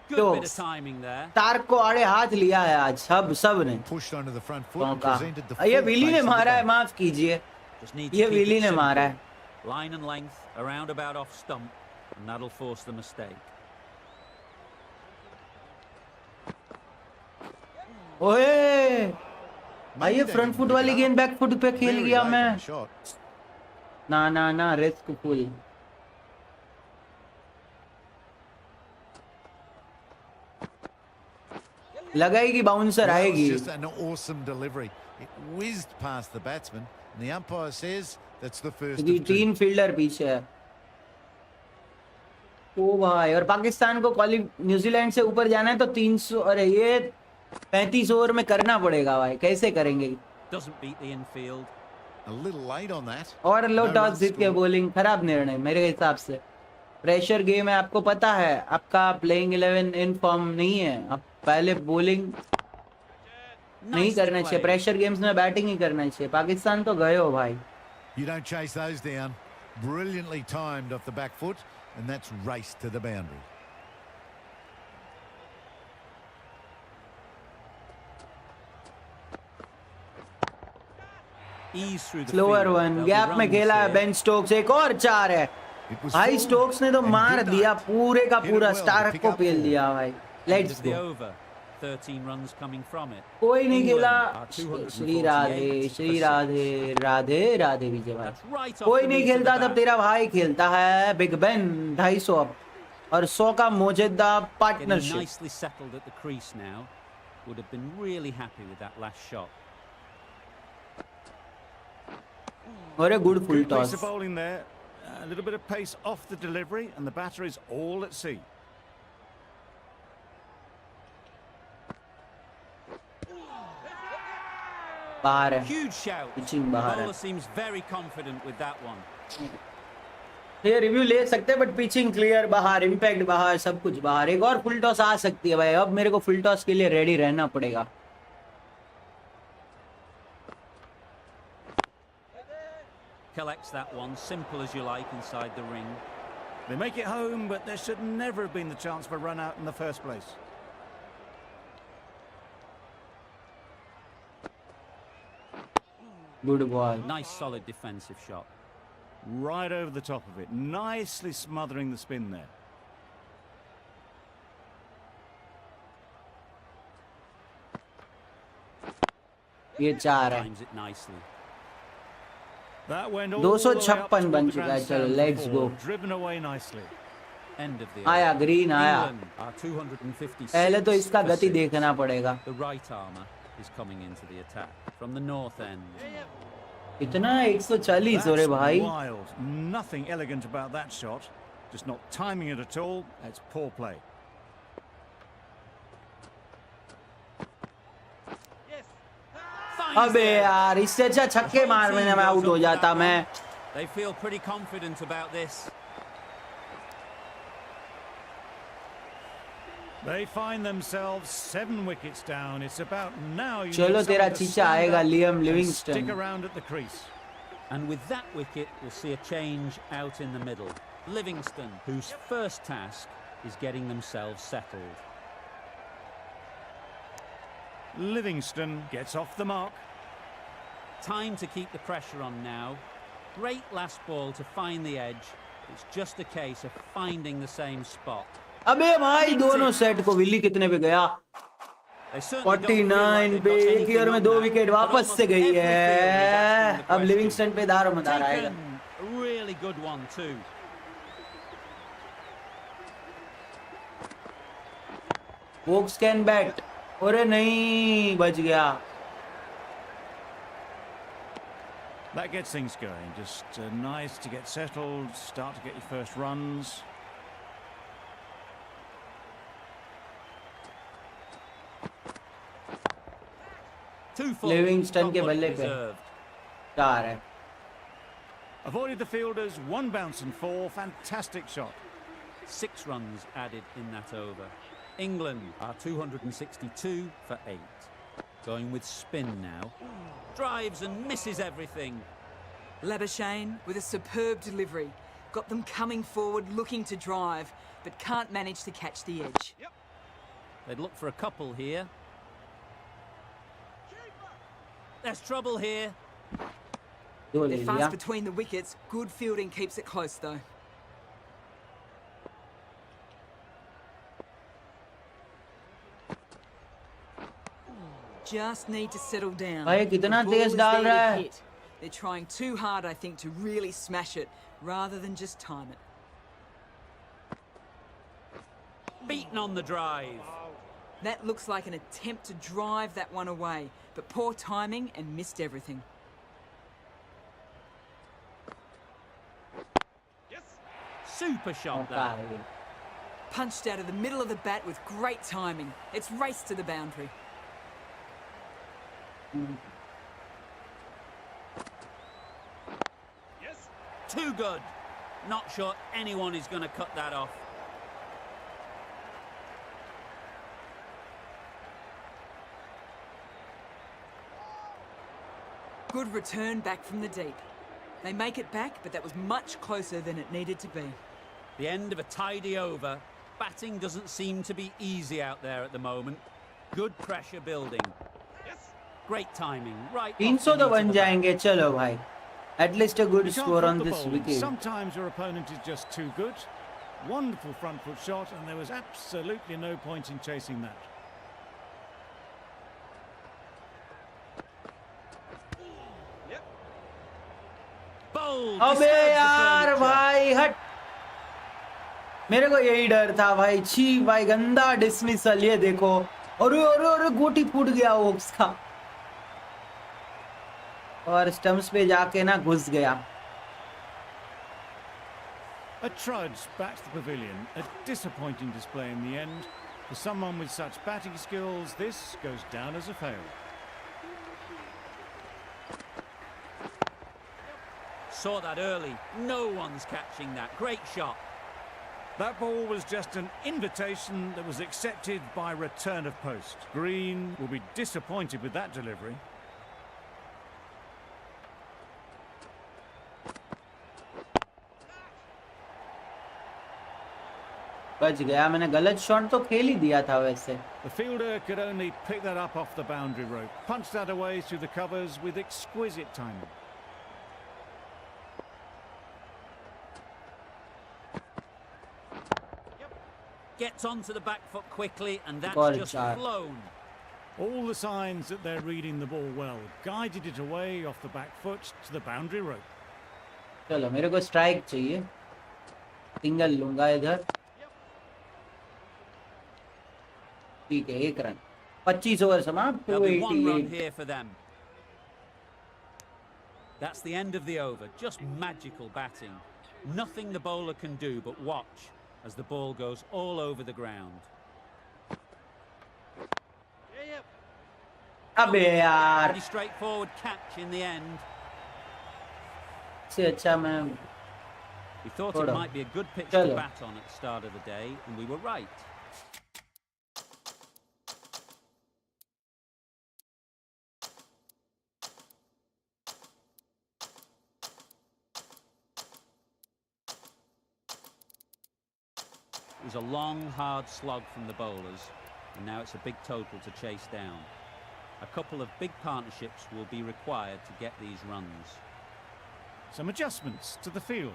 Good तो bit of timing there. Torque को आड़े हाथ लिया है आज सब ने Pushed onto the front foot and मौका presented the ये full विली face ने of the मारा है bat. माफ कीजिए Just need to ये keep विली it ने simple. मारा है Line and length, a roundabout off stump, and that'll force the mistake. ओए भाई ये Maybe they front didn't foot pick वाली it गेंद up. बैक फुट पे खेल Very गया late मैं. on the shot. ना ना ना रिस्क फुल. लगाएगी बाउंसर Well, that was आएगी. just an awesome delivery. It whizzed past the batsman, and the umpire says that's the first क्योंकि of two. 3 फील्डर पीछे है. ओ भाई और पाकिस्तान को न्यूजीलैंड से ऊपर जाना है तो 300 अरे ये 35 ओवर में करना पड़ेगा भाई. कैसे करेंगे? Doesn't beat the infield. A little late on that. और लो No टॉस runs जीत के scored. बॉलिंग खराब निर्णय मेरे हिसाब से. प्रेशर गेम है, आपको पता है आपका प्लेइंग 11 इन फॉर्म नहीं है. आप पहले बॉलिंग नहीं Nicely करना चाहिए. played. प्रेशर गेम्स में बैटिंग ही करना चाहिए. पाकिस्तान तो गए हो भाई. You don't chase those down. Brilliantly timed off the back foot, and that's raced to the boundary. Ease through the slower field. One They'll be gap में runs खेला है. here. बेन स्टोक्स एक और 4 है. It was भाई full Stokes ने तो and मार good दिया. night. पूरे का Hit it पूरा well to स्टार pick को up पेल 4. दिया भाई. End let's of the go. over. 13 runs coming from it. कोई नहीं England खेला. are 248 Shri Radhe for Shri 6. राधे राधे राधे विजय भाई. That's right off कोई the नहीं meat of the खेलता तब bat. तेरा भाई खेलता है. बिग बेन 250 अब और 100 का मौजूदा Getting partnership. nicely settled at the crease now. Would have been really happy with that last shot. और a good full Good piece toss. of bowling there. A little bit of pace off the delivery, and the batter is all at sea. बाहर है. Huge shout. Pitching The बाहर है. bowler seems very confident with that one. ये review ले सकते हैं but pitching clear बाहर. Impact बाहर. सब कुछ बाहर. एक और फुल टॉस आ सकती है भाई. अब मेरे को फुल टॉस के लिए रेडी रहना पड़ेगा. Collects that one, simple as you like, inside the ring. They make it home, but there should never have been the chance for a run out in the first place. Good ball. Nice solid defensive shot. Right over the top of it, nicely smothering the spin there. ये 4 है. Times it nicely. That went all the way up 256 toward बन the चुका है. चलो grandstand let's for go. four, driven away nicely. End of the आया over. Green आया. England are 256 पहले तो इसका for गति 6. देखना पड़ेगा. The right armour is coming into the attack from the north end. इतना 140 हो रे That's भाई. wild. Nothing elegant about that shot. Just not timing it at all. It's poor play. Finds अबे it. यार इससे अच्छा छक्के मार में मैं आउट हो जाता मैं. They feel pretty confident about this. They find themselves 7 wickets down. It's about now. You चलो need तेरा someone to चीचा stand आएगा up Liam and Livingstone. stick around at the crease. And with that wicket, we'll see a change out in the middle. Livingston, whose first task is getting themselves settled. Livingston gets off the mark. Time to keep the pressure on now. Great last ball to find the edge. It's just a case of finding the same spot. अबे भाई दोनों set को Willie कितने पे गया? They certainly don't feel like 49 they've पे got एक anything year में on 2 that, विकेट but वापस almost से गई every है. fielder is asking the अब question. लिविंगस्टन पे दारोमदार आएगा. Taken a really good one too. Woakes can bat. अरे नहीं बच गया. That gets things going. Just nice to get settled, start to get your first runs. Two full. Livingstone got के what बल्ले it पे deserved. 4 है. Avoided the fielders, 1 bounce and 4. Fantastic shot. 6 runs added in that over. England are 262 for 8. Going with spin now. Drives and misses everything. Labuschagne with a superb delivery. Got them coming forward, looking to drive, but can't manage to catch the edge. They'd look for a couple here. There's trouble here. दो ले They're लिया. fast between the wickets. Good fielding keeps it close though. Just need to settle down. भाई कितना The ball Tej is डाल there रहा to है. hit. They're trying too hard, I think, to really smash it rather than just time it. Beaten on the drive. That looks like an attempt to drive that one away, but poor timing and missed everything. Super shot मौका that. है ये. Punched out of the middle of the bat with great timing. It's raced to the boundary. Too good. Not sure anyone is going to cut that off. Good return back from the deep. They make it back, but that was much closer than it needed to be. The end of a tidy over. Batting doesn't seem to be easy out there at the moment. Good pressure building. Great timing. Right. 300 तो बन जाएंगे. चलो भाई. At least a good You can't score fault on the this bowling. wicket. Sometimes your opponent is just too good. Wonderful front foot shot, and there was absolutely no point in chasing that. Bold. अबे disturbs the यार furniture. भाई हट. मेरे को यही डर था भाई. छी भाई गंदा डिसमिसल. ये देखो. और गोटी फूट गया ओक्स का. और स्टंप्स पे जाके ना घुस गया. A trudge back to the pavilion. A disappointing display in the end. For someone with such batting skills, this goes down as a fail. Saw that early. No one's catching that. Great shot. That ball was just an invitation that was accepted by return of post. Green will be disappointed with that delivery. बच गया. मैंने गलत shot तो खेल ही दिया था वैसे. The fielder could only pick that up off the boundary rope. Punched that away through the covers with exquisite timing. Gets onto the back foot quickly, and that's Ball just chart. flown. All the signs that they're reading the ball well. Guided it away off the back foot to the boundary rope. चलो मेरे को strike चाहिए. Single लूंगा इधर. ठीक है. 1 run. 25 over समाप्त. There'll be 1 run 288. here for them. That's the end of the over. Just magical batting. Nothing the bowler can do but watch as the ball goes all over the ground. अबे यार. Pretty straightforward catch in the end. से अच्छा मैं. We thought Hold it on. might be a good pitch Chalo. to bat on at the start of the day, and we were right. It was a long, hard slog from the bowlers, and now it's a big total to chase down. A couple of big partnerships will be required to get these runs. Some adjustments to the field.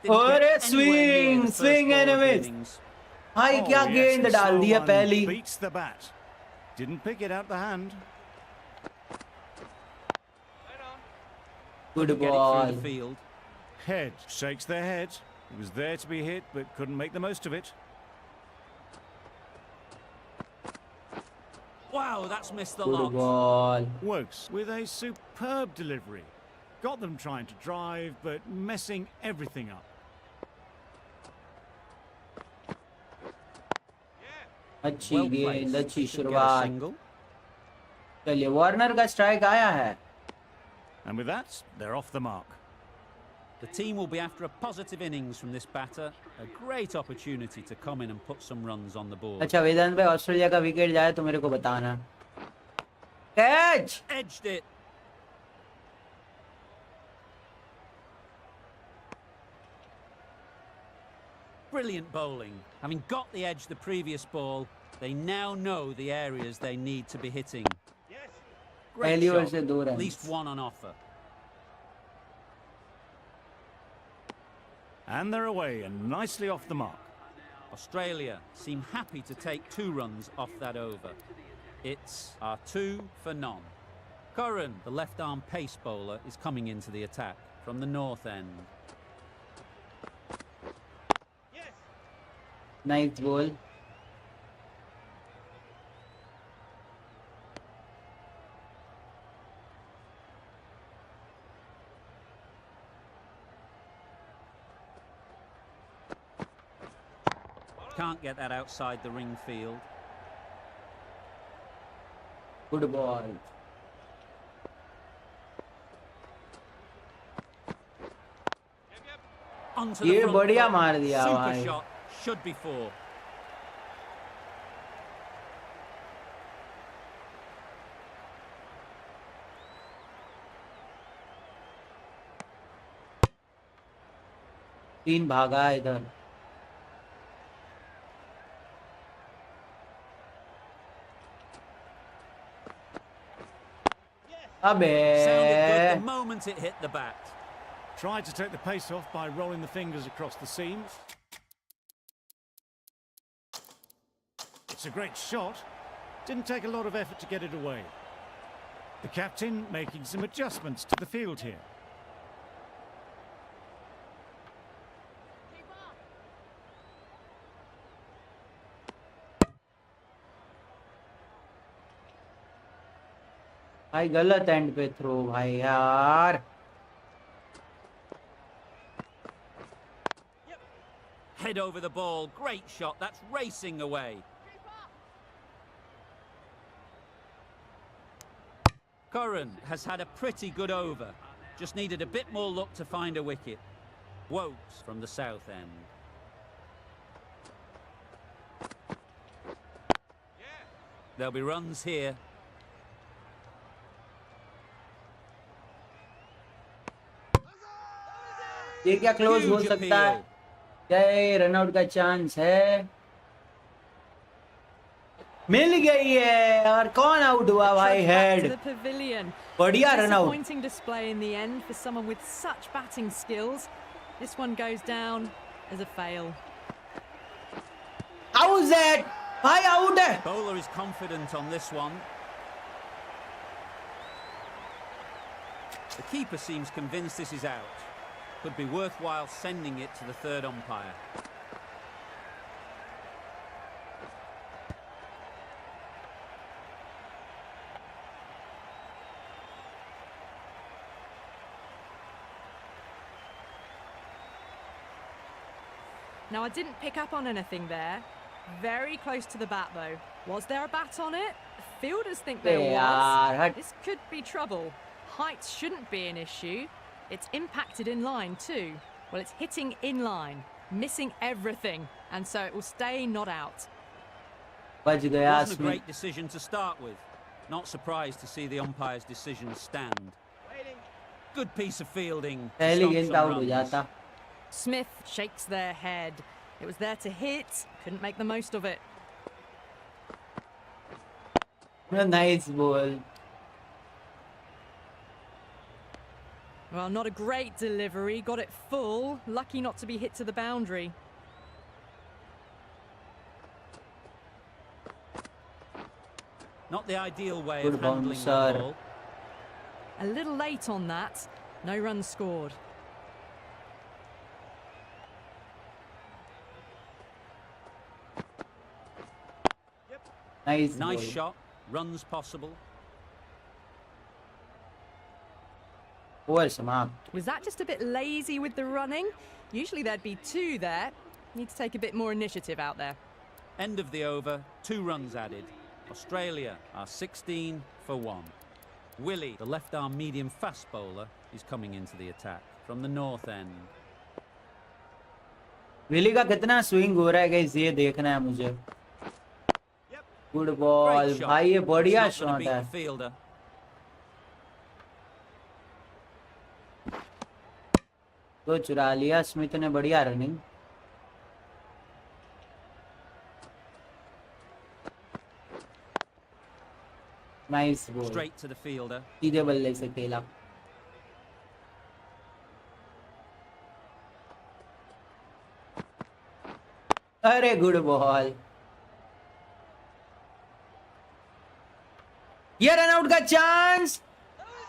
Didn't अरे get anywhere near the first swing ball of the enemies. innings. भाई क्या Oh, yes, गेंद the डाल slow दिया one पहली. beats the bat. Didn't pick it out the hand. Good Get it through ball. the field. Head shakes their head. It was there to be hit, but couldn't make the most of it. Wow, that's missed the good lot. Ball. Wokes with a superb delivery. Got them trying to drive, but messing everything up. अच्छी Well गेंद. placed. अच्छी Should get a शुरुआत. single. चलिए Warner का strike आया है. And with that, they're off the mark. The team will be after a positive innings from this batter. A great opportunity to come in and put some runs on the board. अच्छा वेदांत भाई Australia का wicket जाए तो मेरे को बताना. Catch. Edged it. Brilliant bowling. Having got the edge the previous ball, they now know the areas they need to be hitting. Great पहली over shot. से 2 At least run. one on offer. And they're away and nicely off the mark. Australia seem happy to take 2 runs off that over. It's our 2 for none. Curran, the left-arm pace bowler, is coming into the attack from the north end. Nice ball. Can't get that outside the ring field. Good ball. Onto the ये front बढ़िया foot. मार दिया Super भाई. shot. Should be 4. तीन भागा इधर. अबे Sounded good the moment it hit the bat. Tried to take the pace off by rolling the fingers across the seam. It's a great shot. Didn't take a lot of effort to get it away. The captain making some adjustments to the field here. भाई गलत and पे throw भाई यार. Head over the ball. Great shot. That's racing away. Curran has had a pretty good over. Just needed a bit more luck to find a wicket. Wokes from the south end. There'll be runs here. ये क्या close हो Huge सकता है? appeal. क्या ये run out का chance है? मिल गई है. और कौन आउट हुआ भाई? Trudged back to head. the pavilion. बढ़िया run out. Disappointing display in the end for someone with such batting skills. This one goes down as a fail. How is that? भाई out है. Bowler is confident on this one. The keeper seems convinced this is out. Could be worthwhile sending it to the third umpire. Now, I didn't pick up on anything there. Very close to the bat, though. Was there a bat on it? Fielders think there यार was. हट. This could be trouble. Height shouldn't be an issue. It's impacted in line, too. Well, it's hitting in line, missing everything, and so it will stay not out. बच गया Wasn't a Smith. great decision to start with. Not surprised to see the umpire's decision stand. Good piece of fielding. to पहली stop गेंद some out हो runs. जाता. Smith shakes their head. It was there to hit, couldn't make the most of it. Nice ball. Well, not a great delivery, got it full. Lucky not to be hit to the boundary. Not the ideal way Good of handling bouncer. that ball. A little late on that. No runs scored. Nice Nice ball. shot. Runs possible. Over समाप्त. Was that just a bit lazy with the running? Usually there'd be 2 there. Need to take a bit more initiative out there. End of the over. 2 runs added. Australia are 16 for 1. Willie, the left-arm medium fast bowler, is coming into the attack from the north end. Willey का कितना swing हो रहा है guys, ये देखना है मुझे. Good ball Great shot. भाई, ये बढ़िया It's not gonna shot beat है. the fielder. तो चुरा लिया स्मिथ ने. बढ़िया running. Nice ball, Straight to the fielder. सीधे बल्ले से खेला। अरे गुड बॉल, ये रन आउट का चांस।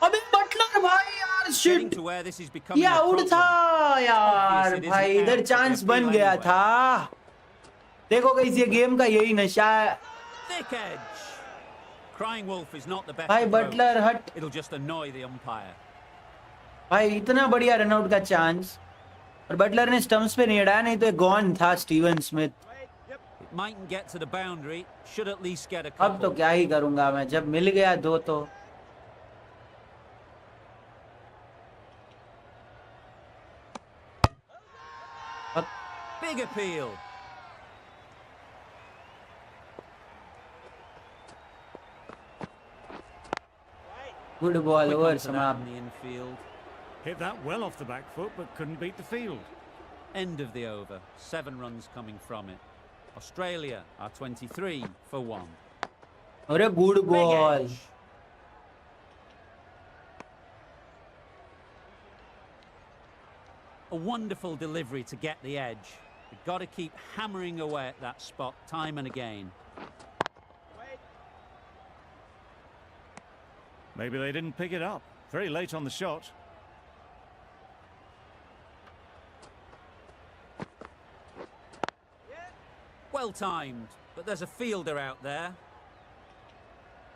अबे बटलर भाई यार, Getting shit, to where this is becoming ये a आउट problem. था यार Obvious it भाई, isn't इधर out, but चांस they बन feel गया anyway. था। देखो गाइस, ये गेम का यही नशा है Thick edge. Crying Wolf is not the best भाई। approach. बटलर हट It'll just annoy the umpire. भाई, इतना बढ़िया रन आउट का चांस, और बटलर ने स्टंप्स पे नहीं अड़ाया, नहीं तो गॉन था Steven Smith. It mightn't get to the boundary. Should at least get a अब तो couple. क्या ही करूंगा मैं, जब मिल गया दो तो। Big appeal. Good ball, Quick over onto that समाप्त। in the infield. Hit that well off the back foot, but couldn't beat the field. End of the over. 7 runs coming from it. Australia are 23 for 1. अरे good Big ball, edge. A wonderful delivery to get the edge. You've got to keep hammering away at that spot time and again. Maybe they didn't pick it up. Very late on the shot. Well timed, but there's a fielder out there.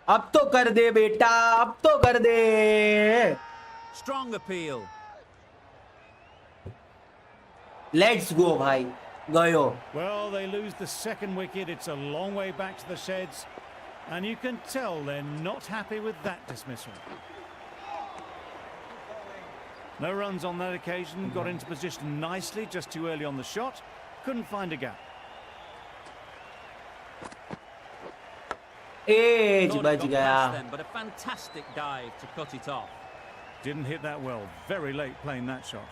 अब तो कर दे बेटा, अब तो कर दे। Strong appeal. Let's go भाई, गयो। Well, they lose the second wicket. It's a long way back to the sheds. And you can tell they're not happy with that dismissal. No runs on that occasion. Got into position nicely, just too early on the shot. Couldn't find a gap. Edge Thought it बच got गया। past them, but a fantastic dive to cut it off. Didn't hit that well. Very late playing that shot.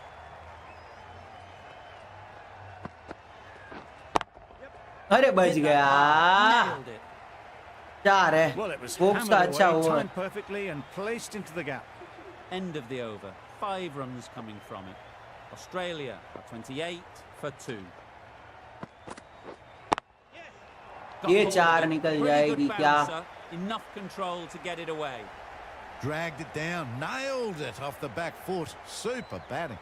अरे बच Hit गया। that hard, nailed it. चार है, Well, it was focus का hammered अच्छा away, हुआ। timed perfectly and placed into the gap. End of the over. 5 runs coming from it. Australia are 28 for 2. Got ये hold of चार it. निकल Pretty जाएगी good क्या? bouncer. Enough control to get it away. Dragged it down, nailed it off the back foot. Super batting.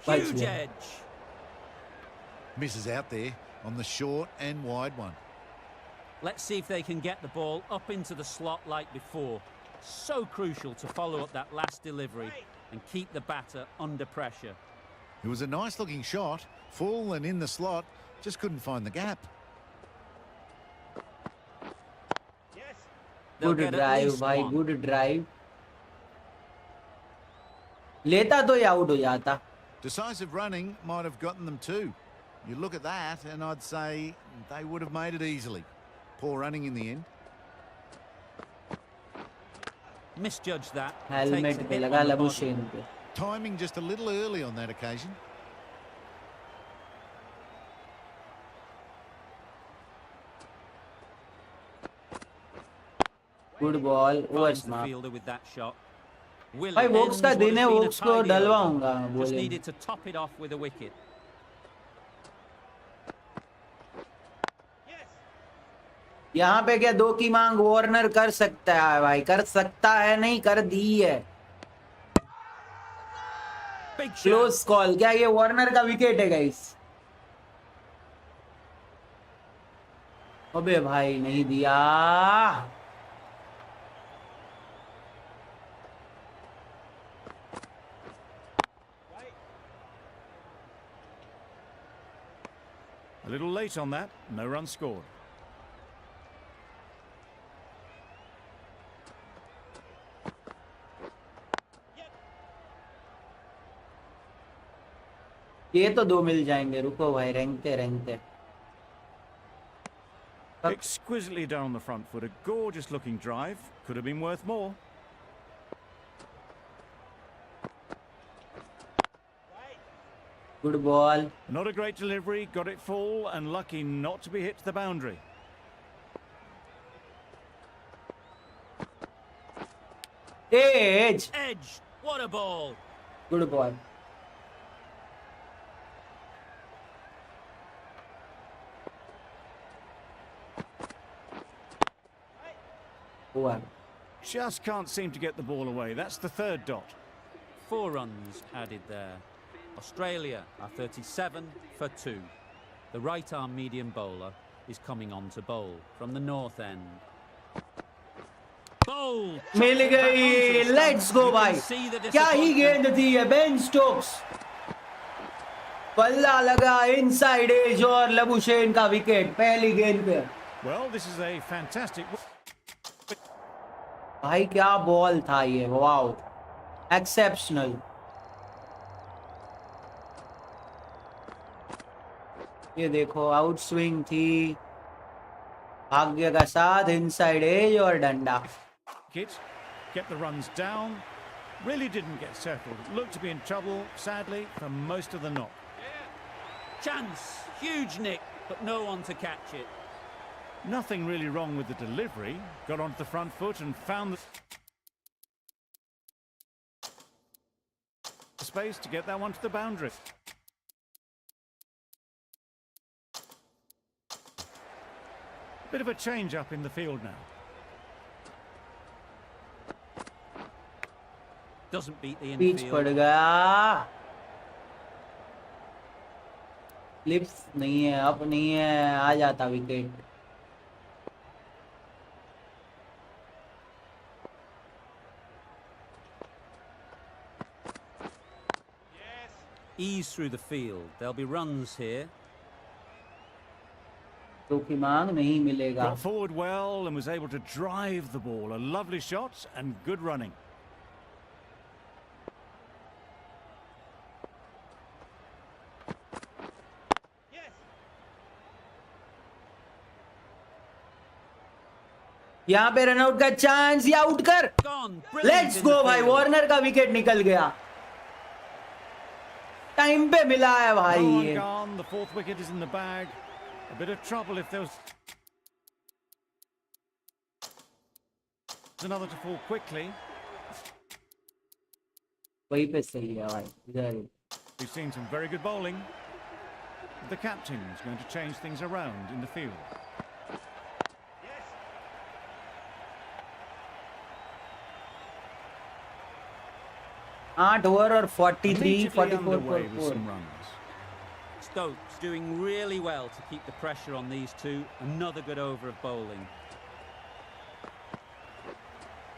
बच Huge गया। edge. Misses out there on the short and wide one. Let's see if they can get the ball up into the slot like before. So crucial to follow up that last delivery and keep the batter under pressure. It was a nice looking shot, full and in the slot, just couldn't find the gap. They'll good get at drive least भाई, one. Good drive. लेता तो ये out हो जाता। Decisive running might have gotten them too. You look at that and I'd say they would have made it easily. Poor running in the end. Misjudged that. Takes helmet a पे hit लगा on the लबू body. Shane पे। Timing just a little early on that occasion. Good ball, over Finds the समाप्त। fielder with that shot. Will भाई it Woakes ends का what दिन has है, been a Woakes को tidy डलवाऊंगा over. मैं Just बोले। needed to top it off with a wicket. यहाँ पे क्या दो की मांग वार्नर कर सकता है भाई, कर सकता है, नहीं कर दी है। Big shot. Close call. क्या ये वार्नर का विकेट है गाइस? अबे भाई नहीं दिया। A little late on that. No run scored. ये तो दो मिल जाएंगे, रुको भाई, रेंगते रेंगते। Exquisitely done on the front foot. A gorgeous looking drive. Could have been worth more. Good ball. Not a great delivery, got it full and lucky not to be hit to the boundary. Edge. Edge. What a ball. Good ball. Over. Just can't seem to get the ball away. That's the third dot. 4 runs added there. Australia are 37 for 2. The right arm medium bowler is coming on to bowl from the north end. Bowl! मिल गई. Let's go भाई. क्या ही गेंद थी ये. Ben Stokes. बल्ला लगा inside as और Labuschagne का विकेट पहली गेंद पे. Well, this is a fantastic... भाई क्या बॉल था ये. वाओ. एक्सेप्शनल. ये देखो आउट स्विंग थी. भाग्य का साथ इनसाइड एज और डंडा. Kept the runs down. Really didn't get settled. Looked to be in trouble, sadly, for most of the knock. Chance. Huge nick, but no one to catch it. Nothing really wrong with the delivery. Got onto the front foot and found the space to get that one to the boundary. Bit of a change up in the field now. Doesn't beat the pitch infield. पड़ गया. Lips नहीं है. Up नहीं है. आ जाता wicket. Ease through the field. There'll be runs here. तो की मांग नहीं मिलेगा. Got forward well and was able to drive the ball. A lovely shot and good running. यहाँ पे रनआउट का चांस. या आउट कर. Gone. Brilliant let's in go the भाई. field. वार्नर का विकेट निकल गया. टाइम पे मिला है भाई No one ये. gone. The fourth wicket is in the bag. A bit of trouble if there was another to fall quickly. वहीं पे सही है भाई. इधर. We've seen some very good bowling. The captain's going to change things around in the field. 8 over और 43 Immediately 44 underway with 44. some runs. Stokes doing really well to keep the pressure on these two. Another good over of bowling.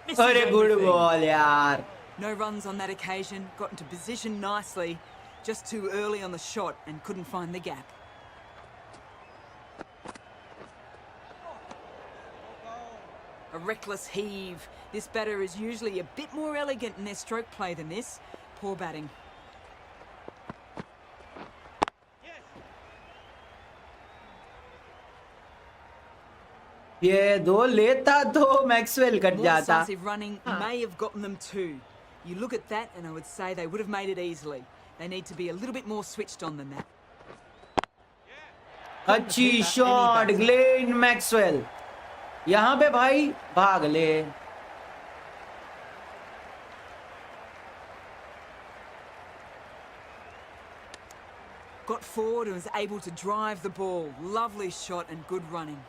Misses अरे good everything. Ball यार. No runs on that occasion, got into position nicely, just too early on the shot and couldn't find the gap. A reckless heave. This batter is usually a bit more elegant in their stroke play than this. Poor batting. ये दो लेता तो Maxwell cut More जाता. decisive running may have gotten them too. You look at that and I would say they would have made it easily. They need to be a little bit more switched on than that. अच्छी shot Glenn Maxwell. यहाँ पे भाई भाग ले. Got forward and was able to drive the ball. Lovely shot and good running.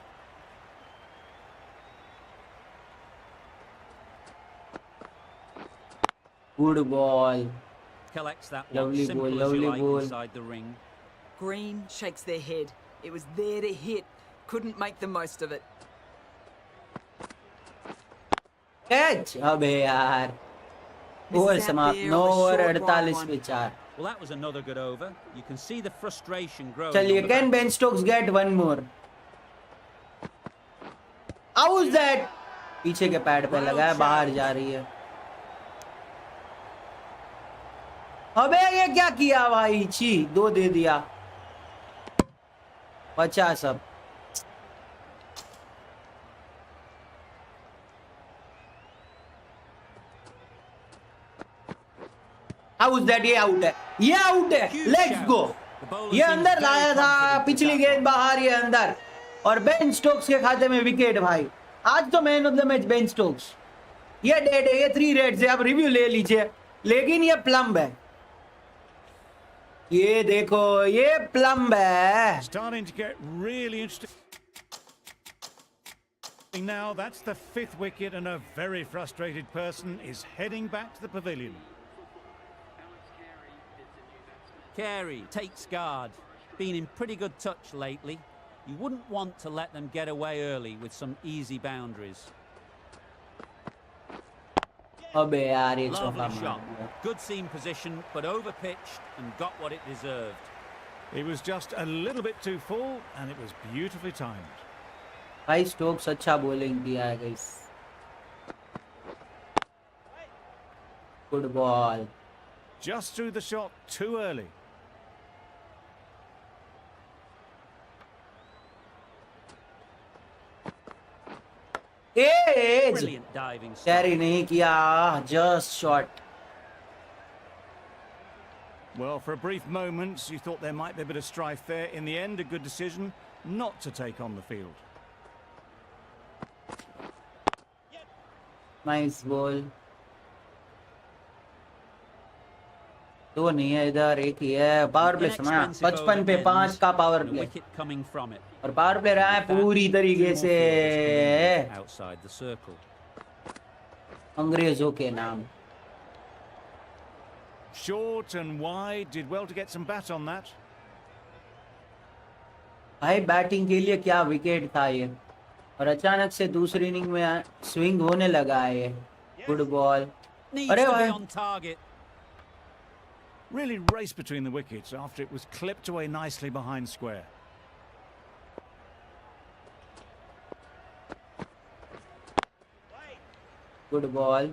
Good ball. Collects that one. Lovely Simple ball, as lovely you like ball. inside the ring. Green shakes their head. It was there to hit. Couldn't make the most of it. Catch. अबे यार. Over Misses out समाप्त. there 9 on the over short 48 wide पे one. 4. Well, that was another good over. You can see the frustration growing. चलिए on the can back. Ben Stokes get one more. How is that. पीछे के pad पे लगा है. बाहर जा रही है. अबे ये क्या किया भाई. छी 2 दे दिया. बचा सब. How is that. ये आउट है. ये आउट है, लेट्स गो। ये अंदर लाया था, पिछली गेंद बाहर, ये अंदर, और बेन स्टोक्स के खाते में विकेट भाई। आज तो man of the match Ben Stokes. ये डेड है, ये 3 रेड से, आप रिव्यू ले लीजिए, लेकिन ये प्लम्ब है, ये देखो ये प्लम्ब है। Starting to get really interesting now. That's the 5th wicket, and a very frustrated person is heading back to the pavilion. Carey takes guard. Been in pretty good touch lately. You wouldn't want to let them get away early with some easy boundaries. अबे यार ये Lovely चौका shot. मार। Good seam position, but overpitched and got what it deserved. It was just a little bit too full, and it was beautifully timed. भाई Stokes अच्छा bowling किया है guys. Good ball. Just threw the shot too early. Edge Brilliant diving stop. Carry नहीं किया, just shot. Well, for a brief moment, you thought there might be a bit of strife there. In the end, a good decision not to take on the field. Nice ball. दो नहीं है इधर, एक ही है। Power play समय 55 पे 5 का power And a play, wicket coming from it. और पावर प्ले रहा है पूरी तरीके Two से more fielders coming in outside the circle. अंग्रेजों के नाम। Short and wide, did well to get some bat on that. भाई बैटिंग के लिए क्या विकेट था ये, और अचानक से दूसरी इनिंग में स्विंग होने लगा है ये। Good ball. Needs अरे to be भाई on target. Really raced between the wickets after it was clipped away nicely behind square. Good ball.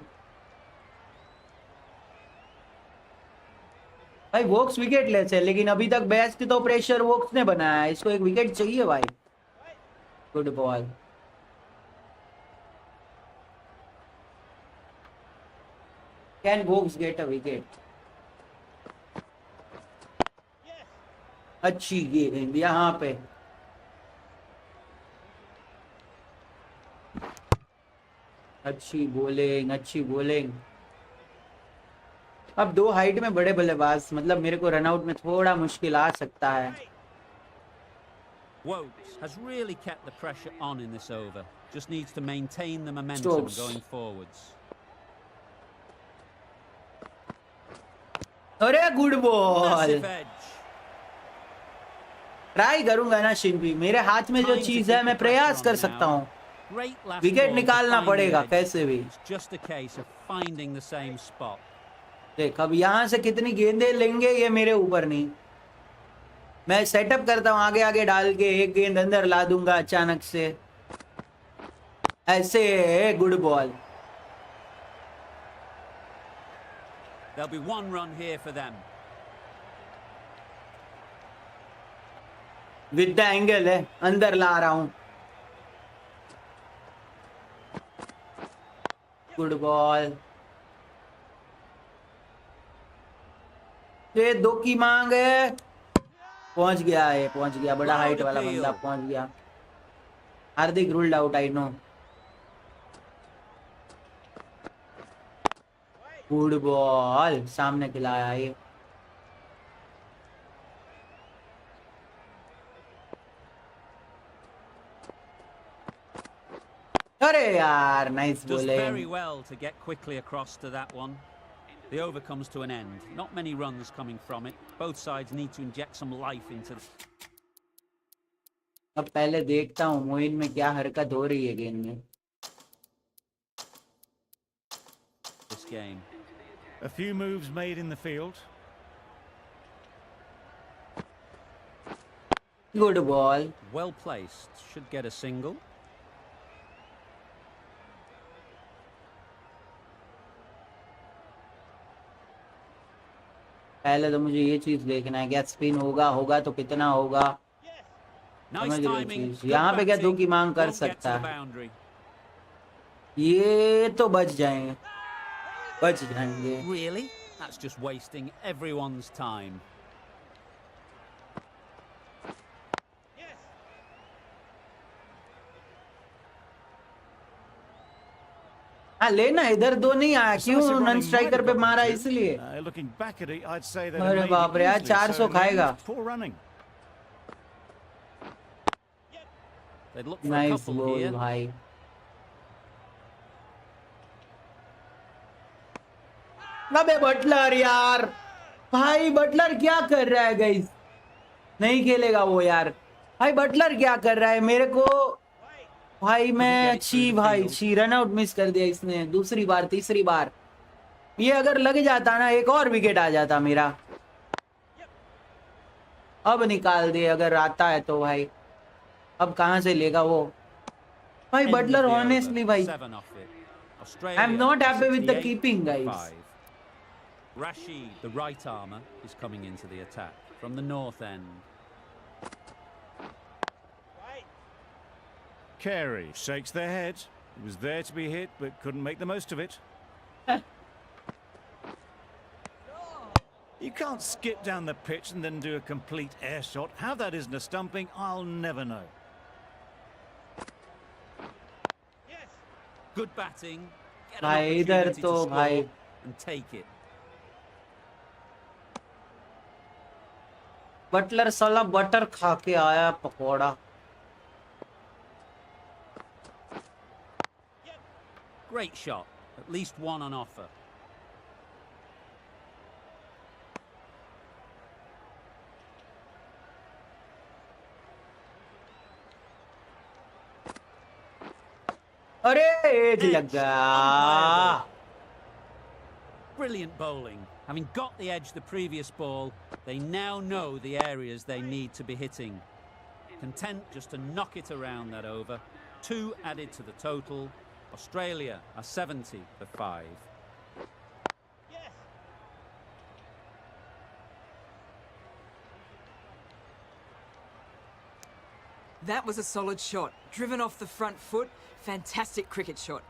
भाई वोक्स विकेट लेस है, लेकिन अभी तक बेस्ट तो प्रेशर वोक्स ने बनाया है, इसको एक विकेट चाहिए भाई। Good ball. Can Woakes get a wicket? अच्छी गेंद यहाँ पे, अच्छी बॉलिंग, अच्छी बॉलिंग। अब 2 हाइट में बड़े बल्लेबाज, मतलब मेरे को रनआउट में थोड़ा मुश्किल आ सकता है। Wokes has really kept the pressure on in this over. Just needs to maintain the momentum Stokes. going forwards. अरे good ball. Massive edge. Try करूंगा ना शिल्पी, मेरे हाथ में जो चीज है मैं प्रयास कर सकता हूँ। Great last wicket ball to निकालना find the पड़ेगा edge. कैसे भी। It's just a case of finding the same spot. देख अब यहाँ से कितनी गेंदें लेंगे ये मेरे ऊपर नहीं, मैं सेटअप करता हूँ आगे आगे डाल के, एक गेंद अंदर ला दूंगा अचानक से ऐसे। Good ball. There'll be 1 run here for them. With the angle है, अंदर ला रहा हूं। Good ball. ये 2 की मांग है, पहुंच गया है, पहुंच गया, बड़ा हाइट वाला बंदा पहुंच गया। Hardik ruled out, I know. Good ball, सामने खिलाया ये। अरे यार nice Does very bowling. well to get quickly across to that one. The over comes to an end. Not many runs coming from it. Both sides need to inject some life into अब पहले देखता हूँ मोइन में क्या हरकत हो रही है गेंद में। this game. A few moves made in the field. Good ball. Well placed. Should get a single. पहले तो मुझे ये चीज देखना है, क्या स्पिन होगा तो कितना होगा। Nice समझ रहे हो timing. चीज, Good यहाँ पे क्या 2 batting. की मांग कर Won't get सकता to the है। boundary. ये तो बच जाएंगे, बच जाएंगे। Really? That's just wasting everyone's time. हाँ लेना, इधर दो नहीं आया, क्यों Decisive non running might striker have पे got them मारा two. इसलिए? Looking back at it, I'd say that अरे made बाप it रे यार, easily, 400 so in the end, खाएगा. poor running. They'd look for a nice couple goal here. भाई. अबे बटलर यार, भाई बटलर क्या कर रहा है गाइस? नहीं खेलेगा वो यार. भाई बटलर क्या कर रहा है मेरे को? भाई मैं छी रन आउट मिस कर दिया इसने. दूसरी बार, तीसरी बार. ये अगर लग जाता ना, एक और विकेट आ जाता मेरा. अब निकाल दे अगर आता है तो भाई. अब कहां से लेगा वो? भाई End of Buttler the over. Honestly भाई, 7 off it. I am Australia नॉट हैप्पी विद द 68 keeping for guys. 5. Rashid, the right armour, is coming into the attack from the north end. Carey shakes their head. He was there to be hit, but couldn't make the most of it. You can't skip down the pitch and then do a complete air shot. How that isn't a stumping, I'll never know. Good batting. Get an भाई इधर opportunity तो to भाई score and take it. Buttler साला butter खा के आया pakora. Great shot. At least one on offer. अरे edge लग गया. Brilliant bowling. Having got the edge the previous ball, they now know the areas they need to be hitting. Content just to knock it around that over. 2 added to the total. Australia are 70 for 5. That was a solid shot. Driven off the front foot. Fantastic cricket shot.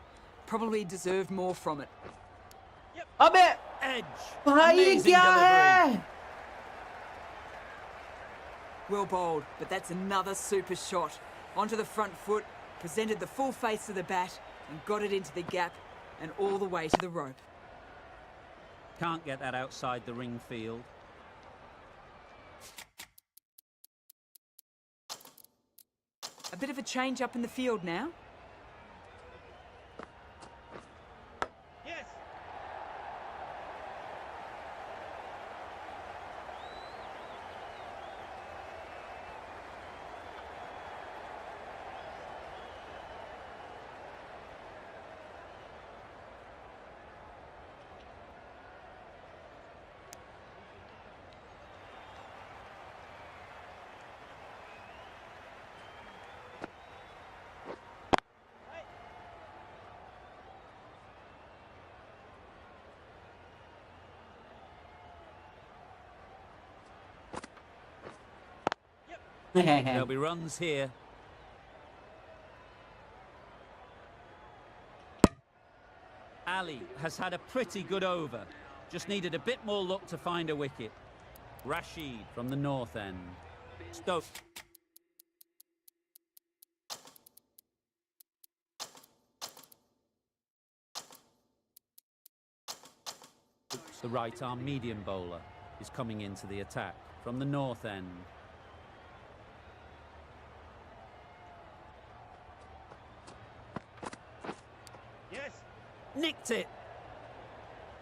Probably deserved more from it. अबे Edge. भाई ये Amazing क्या delivery. है? Well bowled, but that's another super shot. Onto the front foot, presented the full face of the bat and got it into the gap and all the way to the rope. Can't get that outside the ring field. A bit of a change up in the field now. There'll be runs here. Ali has had a pretty good over. Just needed a bit more luck to find a wicket. Rashid from the north end. Stoke. The right arm medium bowler is coming into the attack from the north end. Nicked it.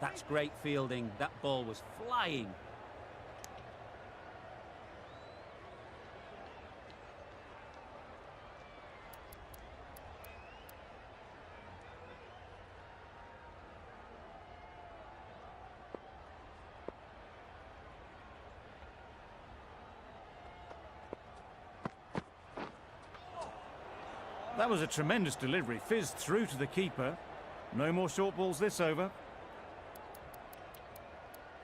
That's great fielding. That ball was flying. That was a tremendous delivery. Fizzed through to the keeper. No more short balls this over.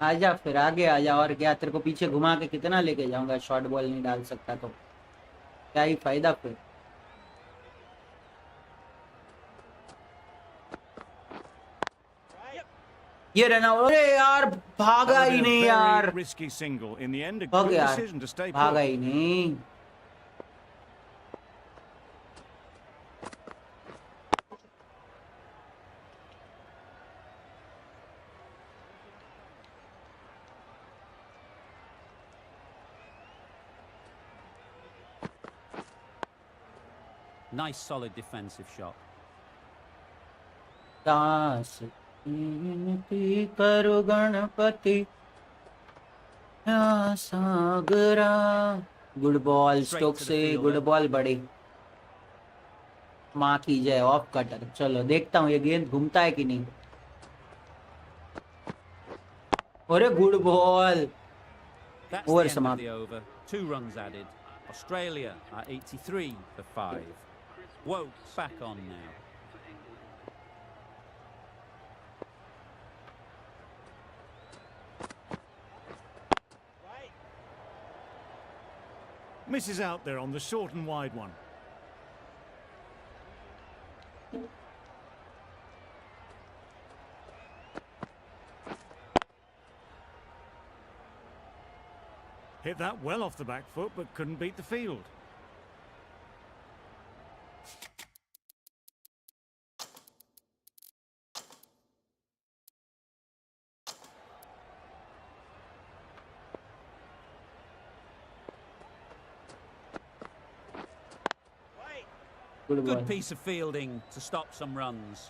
आजा फिर आगे आजा. और क्या, तेरे को पीछे घुमा के कितना लेके जाऊंगा? शॉर्ट बॉल नहीं डाल सकता तो क्या ही फायदा फिर. ये रन आउट, अरे यार भागा That would he have been नहीं a यार, very risky single. In the end, a okay good यार, decision to stay भागा put. ही नहीं. Nice solid defensive shot. दास विनती करो गणपति या सागरा. गुड बॉल स्टोक से, गुड बॉल बड़ी. माँ की जय, ऑफ कटर. चलो देखता हूँ ये गेंद घूमता है कि नहीं. अरे good ball. That's Over the end of समाप्त. the over. 2 runs added. Australia are 83 for 5. Wokes back on now. Misses out there on the short and wide one. Hit that well off the back foot, but couldn't beat the field. Good ball. Good piece of fielding to stop some runs.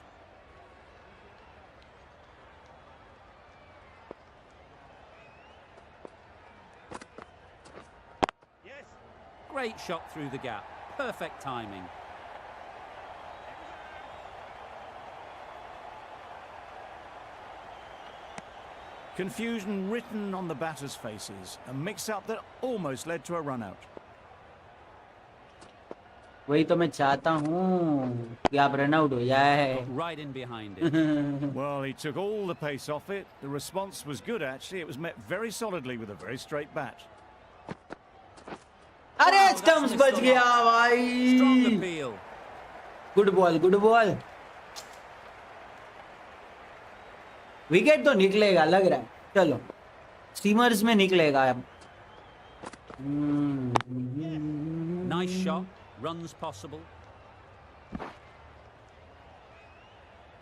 Great shot through the gap. Perfect timing. Confusion written on the batters' faces. A mix-up that almost led to a run-out. वही तो मैं चाहता हूँ कि आप run out हो जाए. Got right in behind it. Well, he took all the pace off it. The response was good, actually. It was met very solidly with a very straight bat. अरे Wow, that's स्टम्प्स missed बच a गया Strong भाई. appeal. Good ball, good ball. Wicket तो निकलेगा लग रहा है. चलो स्टीमर्स में निकलेगा अब. Nice shot. Runs possible.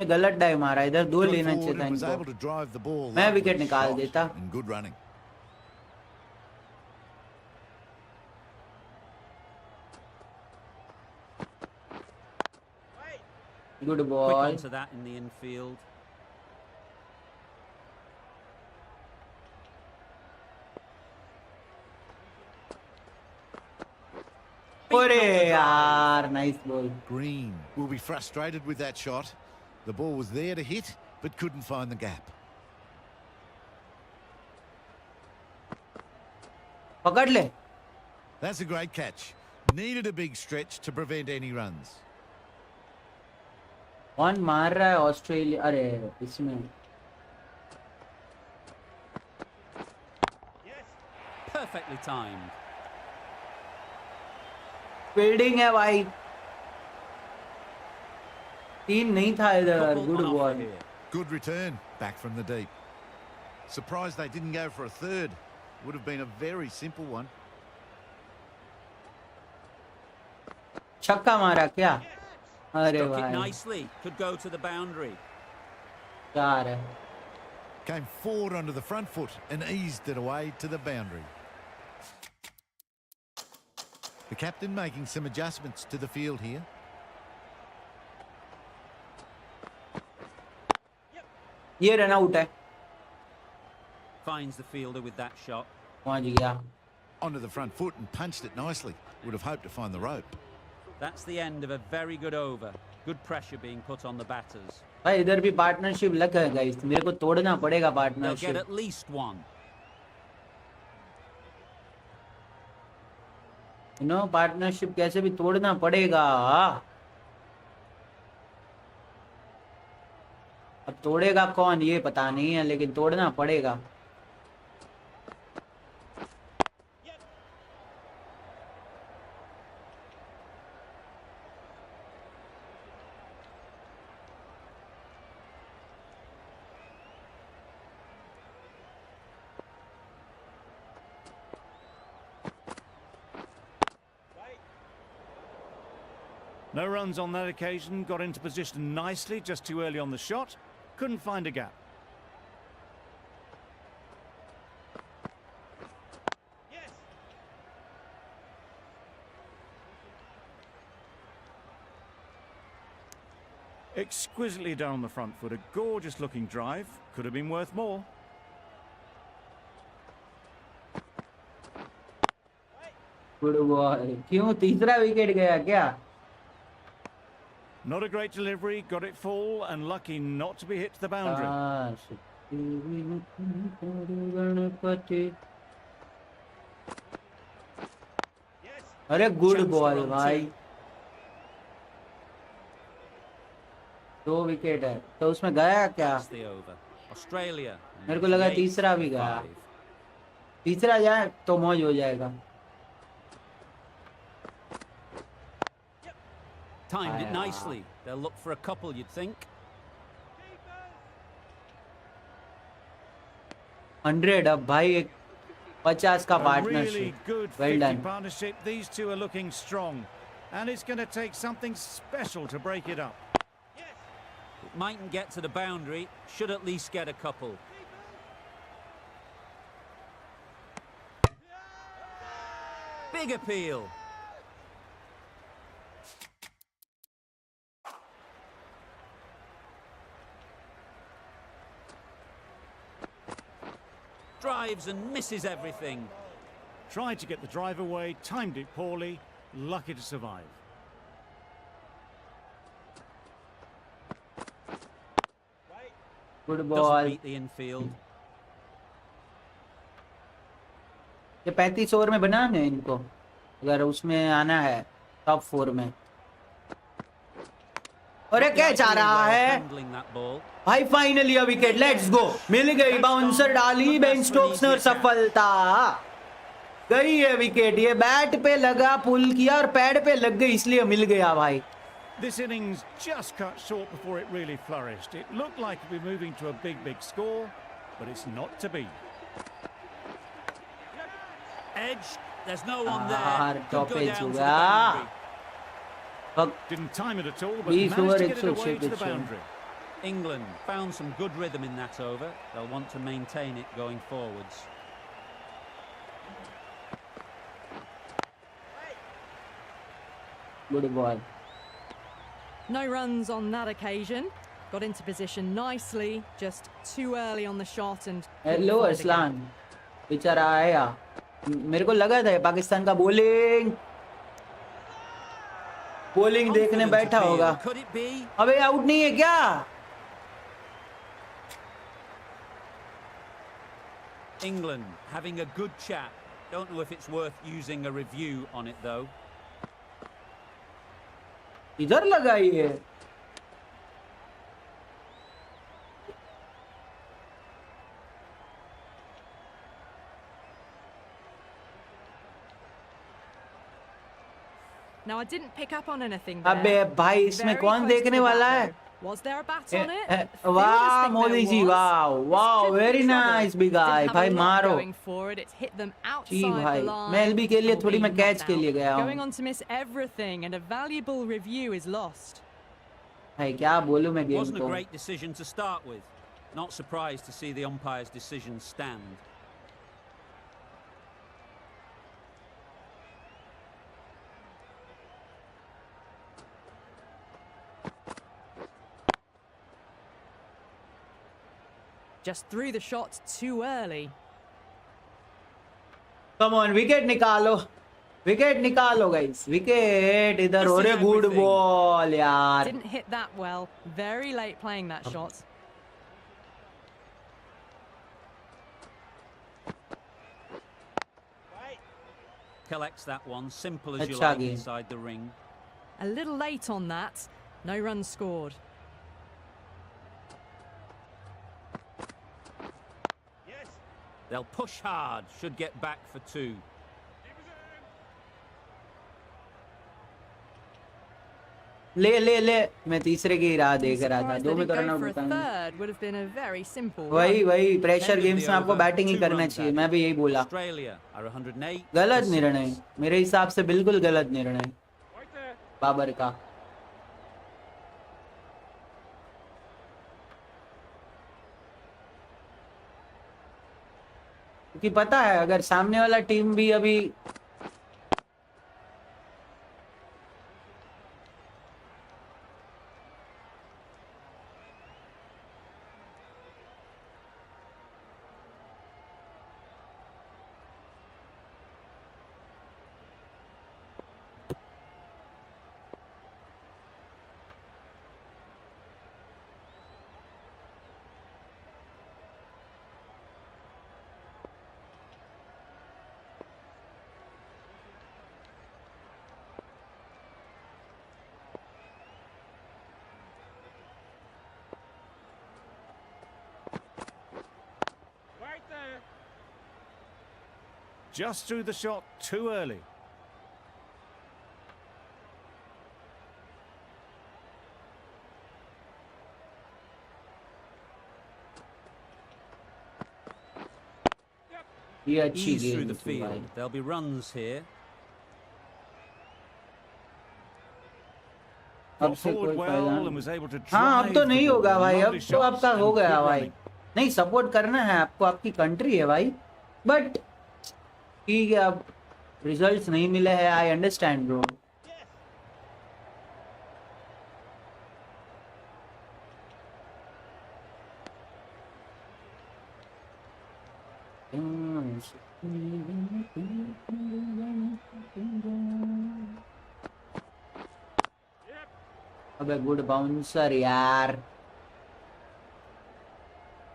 गलत डाइव मारा. इधर 2 Got लेना forward चाहिए था and was able इनको. to drive the ball. मैं Lovely विकेट निकाल shot देता. and good running. Good Quick ball. onto that in the infield. अरे यार nice ball. Green will be frustrated with that shot. The ball was there to hit, but couldn't find the gap. पकड़ ले. That's a great catch. Needed a big stretch to prevent any runs. कौन मार रहा है Australia. अरे इसमें Perfectly timed. Fielding है भाई. 3 नहीं था इधर. Couple good on offer ball. here. Good return back from the deep. Surprised they didn't go for a third. Would have been a very simple one. छक्का मारा क्या. अरे Struck it भाई nicely. Could go to the boundary. 4 है. Came forward onto the front foot and eased it away to the boundary. The captain making some adjustments to the field here. ये run out है. Finds the fielder with that shot. पहुंच गया. Onto the front foot and punched it nicely. Would have hoped to find the rope. That's the end of a very good over. Good pressure being put on the batters. भाई इधर भी partnership लग है guys. मेरे को तोड़ना पड़ेगा They'll get partnership. at least one. Partnership कैसे भी तोड़ना पड़ेगा. अब तोड़ेगा कौन ये पता नहीं है, लेकिन तोड़ना पड़ेगा. No runs on that occasion, got into position nicely, just too early on the shot. Couldn't find a gap. Exquisitely done on the front foot, a gorgeous looking drive. Could have been worth more. Good ball. क्यों तीसरा wicket गया क्या? Not a great delivery, got it full and lucky not to be hit to the boundary. अरे good ball भाई, 2 wicket है तो उसमें गया क्या? मेरे को लगा तीसरा भी गया। तीसरा जाए तो मौज हो जाएगा। Timed it nicely. They'll look for a couple, you'd think. 100 अब भाई, एक 50 का A really partnership. good Well 50 done. partnership. These two are looking strong. And it's going to take something special to break it up. It mightn't get to the boundary, should at least get a couple. Big appeal. Drives and misses everything. Tried to get the drive away, timed it poorly, lucky to survive. Good Doesn't ball. beat the infield. ये 35 over में बनाना है इनको, अगर उसमें आना है top 4 में। अरे क्या चाह रहा है Handling that ball. भाई? Finally wicket, let's go. मिल गई, बाउंसर डाली, बेन स्टोक्स ने और सफलता। गई है विकेट, ये बैट पे लगा, पुल किया और पैड पे लग गई, इसलिए मिल गया भाई। This innings just cut short before it really flourished. It looked like it would be moving to a big score, but it's not to be. Edge. There's no one यार there. Could top go edge down to the होगा। boundary. Didn't time it at all, but 20 managed over to get it 106 away to the pitch. boundary. England found some good rhythm in that over. They'll want to maintain it going forwards. Good ball. No runs on that occasion. Got into position nicely, just too early on the shot and. Hello Arsalan, बेचारा आया। मेरे को लगा था पाकिस्तान का bowling देखने बैठा होगा। Could it be? अबे आउट नहीं है क्या? England having a good chat. Don't know if it's worth using a review on it though. इधर लगाई है। Now I didn't pick up on anything अबे there. भाई इसमें Very कौन close to देखने the वाला bat, है? though. Was there a bat on it? वाह मोदी जी, वाह वाह, वेरी नाइस बिग आई भाई, मारो। Going for it, it's hit them जी outside भाई, the line. मैं एलबी के लिए and थोड़ी मैं being कैच knocked के लिए out. गया Going हूँ। on to miss everything, and a valuable review is lost. भाई क्या बोलूं मैं गेम Wasn't a को। great decision to start with. Not surprised to see the umpire's decision stand. Just threw the shot too early. Come on, wicket निकालो, wicket निकालो guys, wicket इधर हो रहे। गुड बॉल यार। Didn't hit that well. Very late playing that shot. Collects that one, simple as you अच्छा like game. inside the ring. A little late on that. No runs scored. They'll push hard, should get back for 2. ले ले ले, मैं तीसरे की राह देख रहा था। Surprised दो they में didn't करना go for a पड़ता है। third. Would have been a very simple. वही run. वही pressure End of games the में आपको over, बैटिंग ही 2 करना runs चाहिए, added. मैं भी यही बोला। Australia are 108. गलत for 6. निर्णय, मेरे हिसाब से बिल्कुल गलत निर्णय बाबर का। क्योंकि पता है अगर सामने वाला टीम भी अभी Just threw the shot too early. ये अच्छी Ease through गेम the थी भाई। field. There'll be runs here. अब Got से forward कोई well फायदा and was able to हाँ अब drive तो the नहीं ball. होगा भाई, अब Lovely तो shots आपका हो and गया good भाई। running. नहीं सपोर्ट करना है आपको, आपकी कंट्री है भाई, बट ठीक है अब रिजल्ट्स नहीं मिले हैं, आई अंडरस्टैंड ब्रो। अबे गुड बाउंसर यार,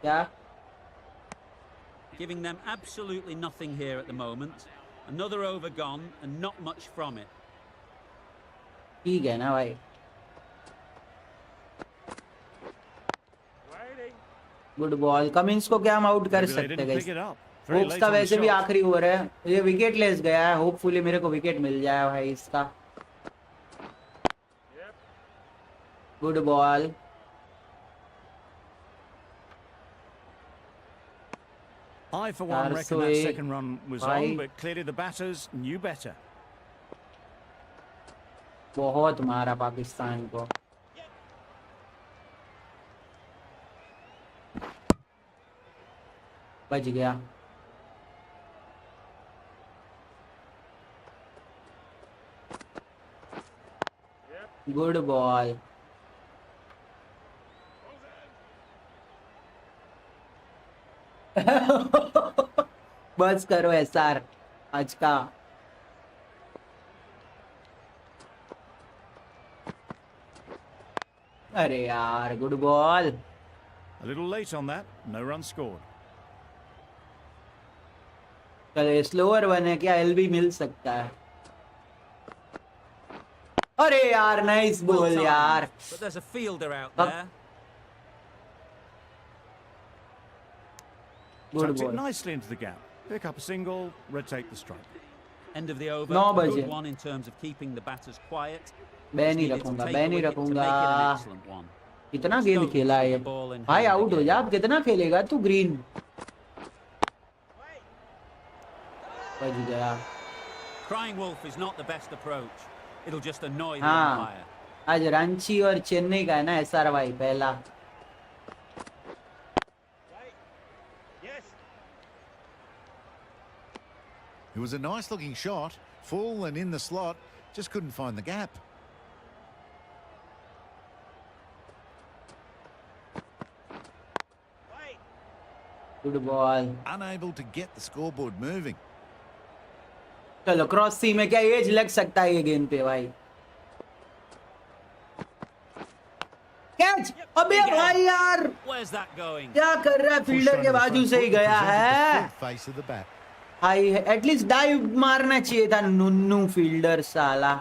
क्या Giving them absolutely nothing here at the moment. Another over gone and not much from it. ठीक है ना भाई। गुड बॉल, कमिंस को क्या हम आउट कर Maybe they सकते didn't हैं pick guys. it up. Very hopes late का on the वैसे भी shot. आखिरी ओवर है, ये विकेट लेस गया है, होपफुली मेरे को विकेट मिल जाए भाई इसका। Good ball, I, for one, reckon that 401 second run was भाई। on, but clearly the batters knew better. बहुत मारा पाकिस्तान को। बच गया। गुड बॉल, बस करो एसआर आज का। अरे यार good ball, A little late on that, no run scored. चलो स्लोअर वन है क्या, एलबी मिल सकता है। अरे यार नाइस Well बॉल timed, यार। but there's a fielder out Up. there. Good Tucked it ball, nicely into the gap. Pick up a single, rotate the strike. End of the over. 9 A बजे। good one in terms of keeping the batters quiet. मैं Just नहीं needed to रखूंगा, take मैं a नहीं wicket to रखूंगा। make it an excellent one. कितना game खेला है ये भाई, आउट हो जा, अब कितना खेलेगा तू ग्रीन। बच गया। Crying wolf is not the best approach. It'll just annoy the हाँ umpire. आज रांची और चेन्नई का है ना एसआर भाई पहला। It was a nice looking shot, full and in the slot, just couldn't find the gap. Good ball, Unable to get the scoreboard moving. चलो cross सी में क्या एज लग सकता है ये गेंद पे भाई। कैच, अबे भाई यार Where's that going? क्या कर रहा है, Push फील्डर onto के the बाजू front से foot ही and गया presented the है full face of the bat. भाई। एटलीस्ट डाइव मारना चाहिए था नुन्नू फील्डर साला।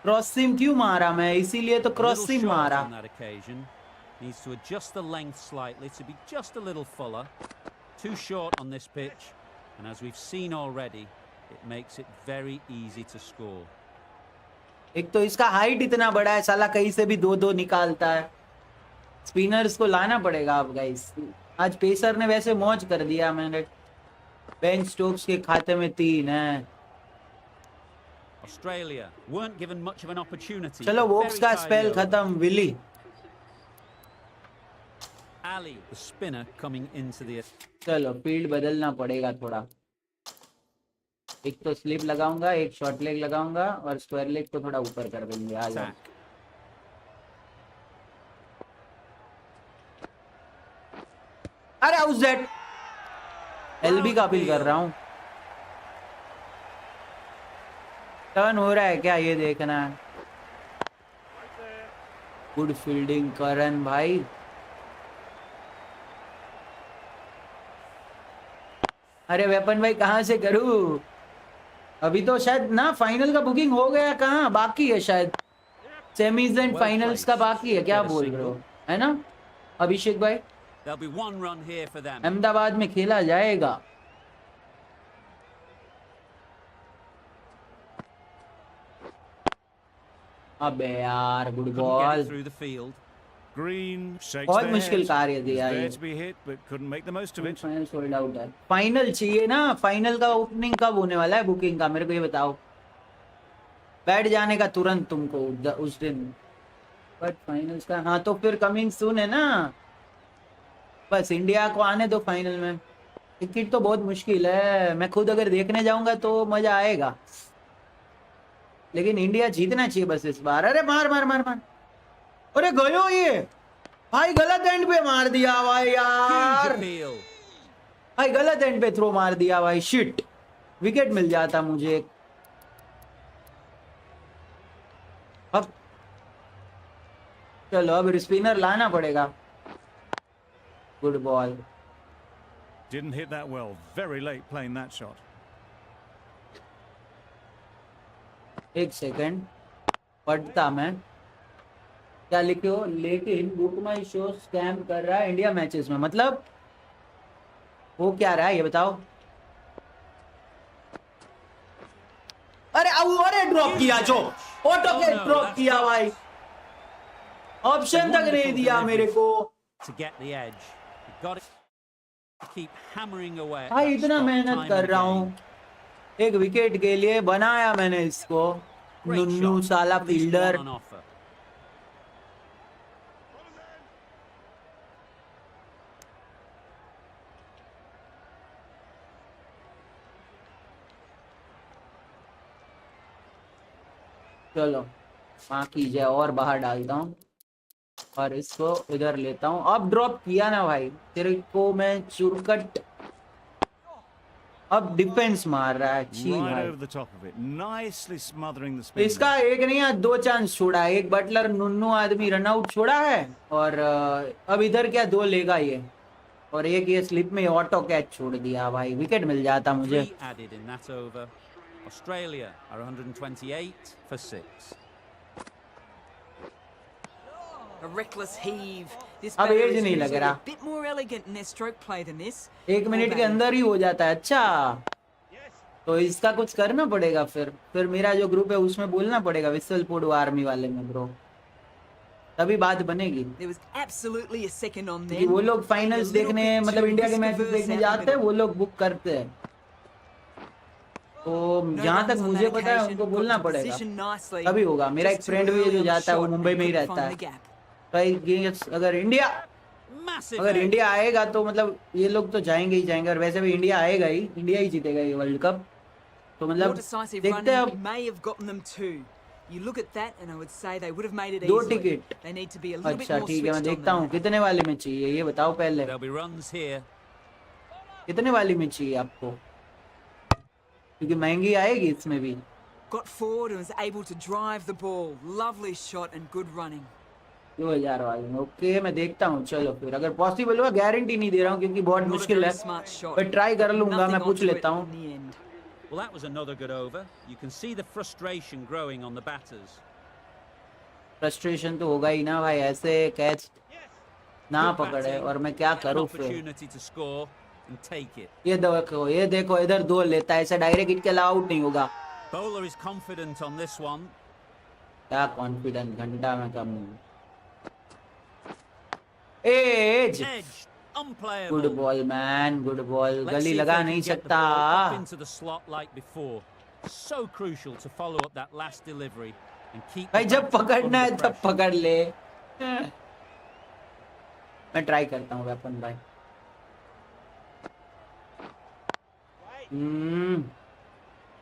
क्रॉस सीम क्यों मारा मैं, इसीलिए तो A cross little seam short मारा। on that occasion. Needs to adjust the length slightly to be just a little fuller. Too short on this pitch, and as we've seen already, it makes it very easy to score. एक तो इसका height इतना बड़ा है साला, कहीं से भी दो दो निकालता है। स्पिनर्स को लाना पड़ेगा अब गाइस। आज पेसर ने वैसे मौज कर दिया, मैंने बेन स्टोक्स के खाते में 3 है। Australia weren't given much of an opportunity. चलो वोक्स Very का tidy स्पेल over. खत्म। Willey Ali, the spinner, coming into the चलो फील्ड बदलना पड़ेगा थोड़ा. एक तो स्लिप लगाऊंगा, एक शॉर्ट लेग लगाऊंगा और स्क्वायर लेग को थोड़ा ऊपर कर देंगे. आ जाओ. attack. अरे हाउस दैट. एलबी का अपील कर रहा हूँ. टर्न हो रहा है क्या ये देखना है. गुड फील्डिंग करण भाई. अरे वेपन भाई कहाँ से करूँ. अभी तो शायद ना फाइनल का बुकिंग हो गया. कहाँ बाकी है शायद. सेमीज एंड फाइनल्स का बाकी है. क्या बोल रहे हो है ना अभिषेक भाई. There'll be one run here for them. Ahmedabad में खेला जाएगा. अबे यार good Couldn't get ball. it through the field. Green shakes बहुत their मुश्किल head. कार्य Was दिया there ये. to be hit, but couldn't make the most of it. Final sold out है. फाइनल चाहिए ना. फाइनल का ओपनिंग कब होने वाला है बुकिंग का मेरे को ये बताओ. बैठ जाने का तुरंत तुमको उस दिन. बट फाइनल्स का हाँ तो फिर कमिंग सून है ना. बस इंडिया को आने दो फाइनल में. टिकट तो बहुत मुश्किल है. मैं खुद अगर देखने जाऊंगा तो मजा आएगा. लेकिन इंडिया जीतना चाहिए बस इस बार. अरे मार मार मार मार. अरे गयो ये भाई. गलत एंड पे मार दिया भाई यार. Huge appeal. भाई गलत एंड पे थ्रो मार दिया भाई. शिट. विकेट मिल जाता मुझे. अब चलो अब स्पिनर लाना पड़ेगा. Good ball. Didn't hit that well. Very late playing that shot. एक सेकंड पढ़ता मैं. क्या लिखे हो. लेकिन बुक माई शो स्कैम कर रहा है इंडिया मैचेस में. मतलब वो क्या रहा है ये बताओ. अरे अरे ड्रॉप किया जो. ऑटो के ड्रॉप किया भाई. ऑप्शन तक नहीं दिया मेरे को. To get the edge. You've got to keep hammering away. at भाई that इतना stop मेहनत time कर and रहा again. हूँ. एक विकेट के लिए बनाया मैंने इसको. Great नुन्नू shot. साला At least fielder. one on offer. चलो माँ कीजिए और बाहर डालता हूँ और इसको इधर लेता हूँ. अब ड्रॉप किया ना भाई तेरे को मैं चुरकट. अब डिफेंस मार रहा है. छी Right भाई. over the top of it. Nicely smothering the spin. इसका एक नहीं है दो चांस छोड़ा है. एक बटलर नुन्नू आदमी रन आउट छोड़ा है और अब इधर क्या दो लेगा ये. और एक ये स्लिप में ऑटो कैच छोड़ दिया भाई. विकेट मिल जाता मुझे. 3 added in that over. Australia are 128 for 6. A reckless heave. This अब batter एज is नहीं लग usually रहा. a bit more elegant in their stroke play than this. एक मिनट के अंदर ही हो जाता है. अच्छा तो इसका कुछ करना पड़ेगा. फिर मेरा जो ग्रुप है उसमें बोलना पड़ेगा विसल पोडो आर्मी वाले में ब्रो. तभी बात बनेगी. There was absolutely a second on क्योंकि them. वो लोग फाइनल्स Playing a little देखने bit मतलब too इंडिया के मैचेस risk-averse देखने out the जाते हैं. middle. वो लोग बुक करते हैं. तो No जहाँ तक runs on मुझे that पता है occasion, उनको got बोलना to पड़ेगा. position nicely. तभी होगा. मेरा एक Just too फ्रेंड भी है early जो on the जाता है वो shot मुंबई and में ही couldn't रहता find है. the gap. तो अगर Massive अगर edge. इंडिया आएगा तो मतलब ये लोग तो जाएंगे ही जाएंगे. और वैसे भी इंडिया आएगा ही. इंडिया ही जीतेगा ये वर्ल्ड कप. तो More मतलब decisive देखते हैं running अब. may have gotten them two. You look at that and I would say they would have made it दो easily. Ticket. They need to be a little bit अच्छा more ठीक है मैं switched on देखता than हूँ that. कितने वाले में चाहिए ये बताओ पहले. There'll be runs here. कितने वाली में चाहिए आपको क्योंकि महंगी आएगी इसमें भी. Got forward and was able to drive the ball. Lovely shot and good running. 2000 वाली में. ओके मैं देखता हूँ. चलो फिर अगर पॉसिबल हुआ. गारंटी नहीं दे रहा हूँ क्योंकि बहुत Not a मुश्किल very है. smart shot. पर ट्राई कर लूंगा. Nothing मैं पूछ onto it लेता हूँ. in the end. Well, that was another good over. You can see the frustration growing on the batters. Frustration तो होगा ही ना भाई. ऐसे कैच ना Good पकड़े batting. और मैं क्या An करूँ फिर. opportunity to score and take it. ये देखो इधर दो लेता है. ऐसा डायरेक्ट इनके अलावा आउट नहीं होगा. Bowler is confident on this one. क्या कॉन्फिडेंट. घंटा में come. Edge. Edge, unplayable. Good ball man. Good ball. Let's गली see if लगा they नहीं can get the सकता. ball up into the slot like before. So crucial to follow up that last delivery and keep. भाई the जब batsman पकड़ना है under तब pressure. पकड़ ले. मैं ट्राई करता हूँ वेपन भाई।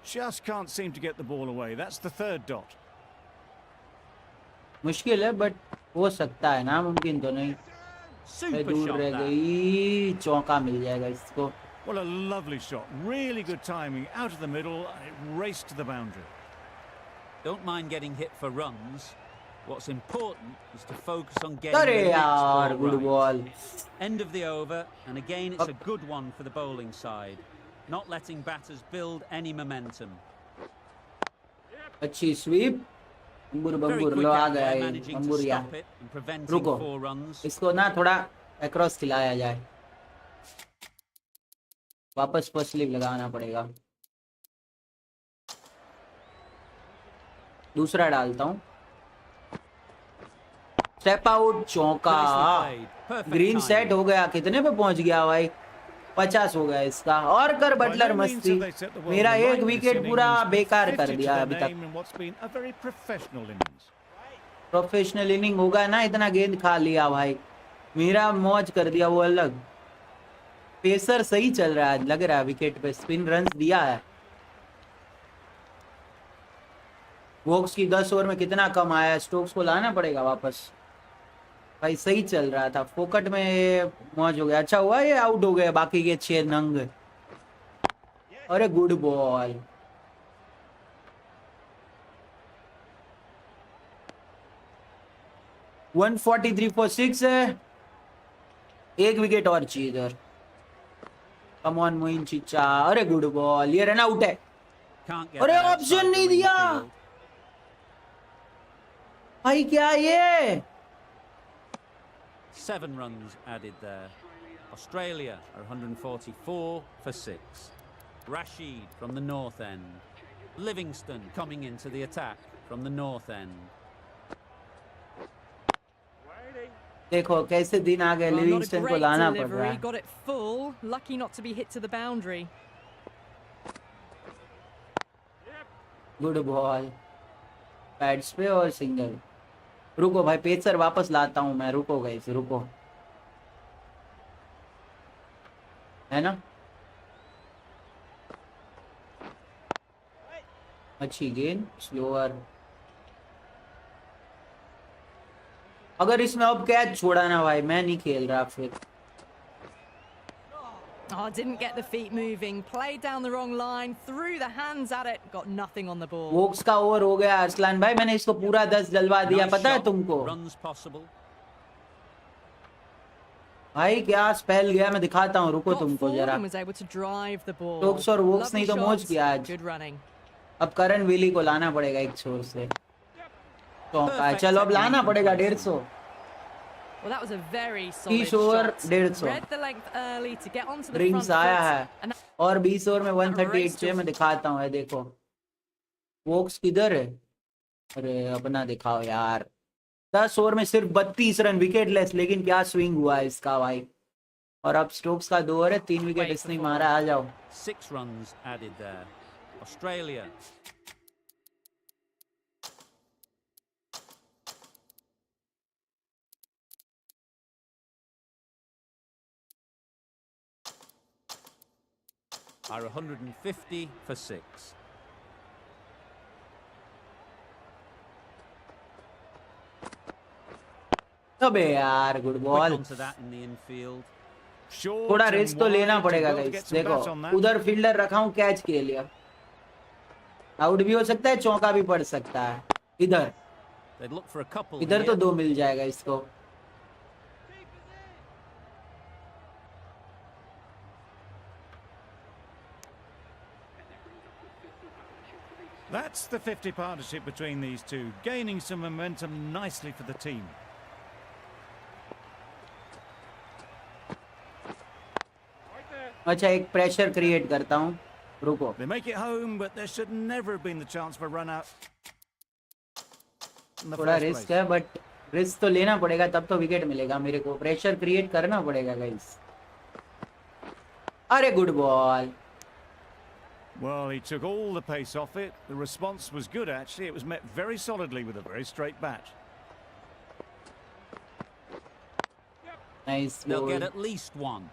Just can't seem to get the ball away. That's the third dot. मुश्किल है बट हो सकता है, ना मुमकिन तो नहीं। Super दूर shot रह that. गई, चौका मिल जाएगा इसको। Well, a lovely shot. Really good timing out of the middle, and it raced to the boundary. Don't mind getting hit for runs. What's important is to focus on getting अरे the next यार ball good right. Ball. End of the over, and again it's a good one for the bowling side. Not letting batters build any momentum. अच्छी SVEEP. Ambur Very बंबुर quick लो आ out गया there, ये managing to अंबुरिया। stop it and preventing रुको, 4 runs. इसको ना थोड़ा across खिलाया जाए। वापस फर्स्ट स्लिप लगाना पड़ेगा। दूसरा डालता हूँ। स्टेप आउट, चौका। Nicely played. Perfect green timing. Set हो गया। कितने पे पहुंच गया भाई? 50 हो गया इसका। और कर बटलर By no means मस्ती। have they set the world मेरा alight एक this विकेट innings, पूरा but बेकार 50 कर to दिया their अभी तक। name in what's been a very professional innings. Professional inning होगा ना, इतना गेंद खा लिया भाई। मेरा मौज कर दिया वो अलग। पेसर सही चल रहा है, लग रहा है विकेट पे स्पिन रन्स दिया है। वोक्स की 10 ओवर में कितना कम आया, स्टोक्स को लाना पड़ेगा वापस। भाई सही चल रहा था, फोकट में मौज हो गया। अच्छा हुआ ये आउट हो गए बाकी के 6 नंग। अरे गुड बॉल। वन 43 फॉर 6 है। एक विकेट और चाहिए इधर। कम ऑन मोइन चिच्चा। अरे गुड बॉल, ये रन आउट है। Can't get अरे that ऑप्शन outside the नहीं ring दिया field. भाई, क्या ये? 7 runs added there. Australia are 144 for 6. Rashid from the north end. Livingston coming into the attack from the north end. देखो कैसे दिन आ गए, Well, not a लिविंगस्टन को great लाना पड़ रहा delivery. है। Got it full. Lucky not to be hit to the boundary. Good ball, pads पे और सिंगल। रुको भाई, पेसर वापस लाता हूँ मैं। रुको गाइस, रुको, है ना? अच्छी गेंद, स्लोअर। अगर इसमें अब कैच छोड़ा ना भाई, मैं नहीं खेल रहा फिर। Oh, didn't get the feet moving. Played down the wrong line. Threw the hands at it. Got nothing on the ball. Woakes का ओवर हो गया अरसलान भाई। मैंने इसको पूरा 10 डलवा दिया, Nice पता है shot. तुमको? Runs possible. भाई क्या स्पेल गया, मैं दिखाता हूँ। रुको Got तुमको forward जरा। and was able to drive the ball. Stokes और वोक्स Lovely नहीं तो मौज shots, किया आज। Good running. अब करण विली को लाना पड़ेगा एक छोर से। चौका, Perfect चलो अब लाना technique पड़ेगा and 150। Well, that was a very solid 30 over shot. 150। Read the length early to get onto the drinks front आया foot. है। And और 20 ओवर में 138 चाहिए। मैं दिखाता हूँ, देखो वोक्स किधर है। अरे अपना दिखाओ यार। 10 ओवर में सिर्फ 32 रन, विकेटलेस। लेकिन क्या स्विंग हुआ है इसका भाई। और अब स्टोक्स का 2 ओवर है, 3 विकेट इसने मारा। आ जाओ। 6 runs added there. Australia. Are 150 for 6. अबे यार good Quick ball. onto that in the infield. Short थोड़ा and रिस्क तो लेना wide to पड़ेगा well गाइस। get some देखो bat on that. उधर फील्डर रखा हूँ, कैच के लिए आउट भी हो सकता है, चौका भी पड़ सकता है। इधर They'd look for a couple इधर तो here. 2 मिल जाएगा इसको। That's the 50 partnership between these two, gaining some momentum nicely for the team. अच्छा, एक प्रेशर क्रिएट करता हूँ। रुको, They make it home, but there should never have been the chance for run out. In the थोड़ा first risk place. है but risk तो लेना पड़ेगा, तब तो विकेट मिलेगा मेरे को। प्रेशर क्रिएट करना पड़ेगा गाइस। अरे good ball. Well, he took all the pace off it. The response was good, actually. It was met very solidly with a very straight bat. Nice They'll ball. get at least one.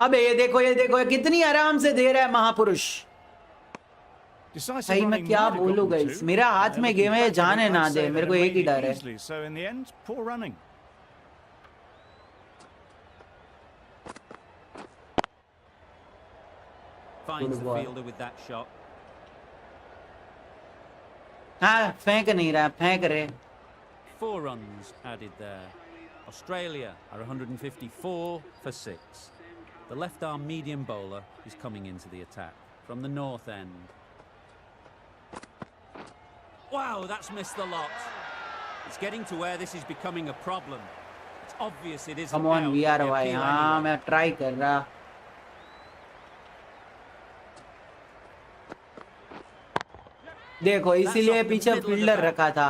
अबे ये देखो ये कितनी आराम से दे रहा है महापुरुष। Decisive भाई मैं running क्या might have बोलूं got them गाइस, too. मेरा हाथ They're में looking गेम है, back at जाने it, ना I'd दे, say मेरे they को एक made ही it डर है। easily. So in the end, poor running. Finds the ball. fielder with that shot. हाँ फेंक नहीं रहा, फेंक रहे। 4 runs added there. Australia are 154 for 6. The left arm medium bowler is coming into the attack from the north end. Wow, that's missed the lot. It's getting to where this is becoming a problem. It's obvious it isn't Come on out, we but are they भाई, appeal हाँ anyway. मैं try कर रहा। देखो इसीलिए पीछे fielder रखा था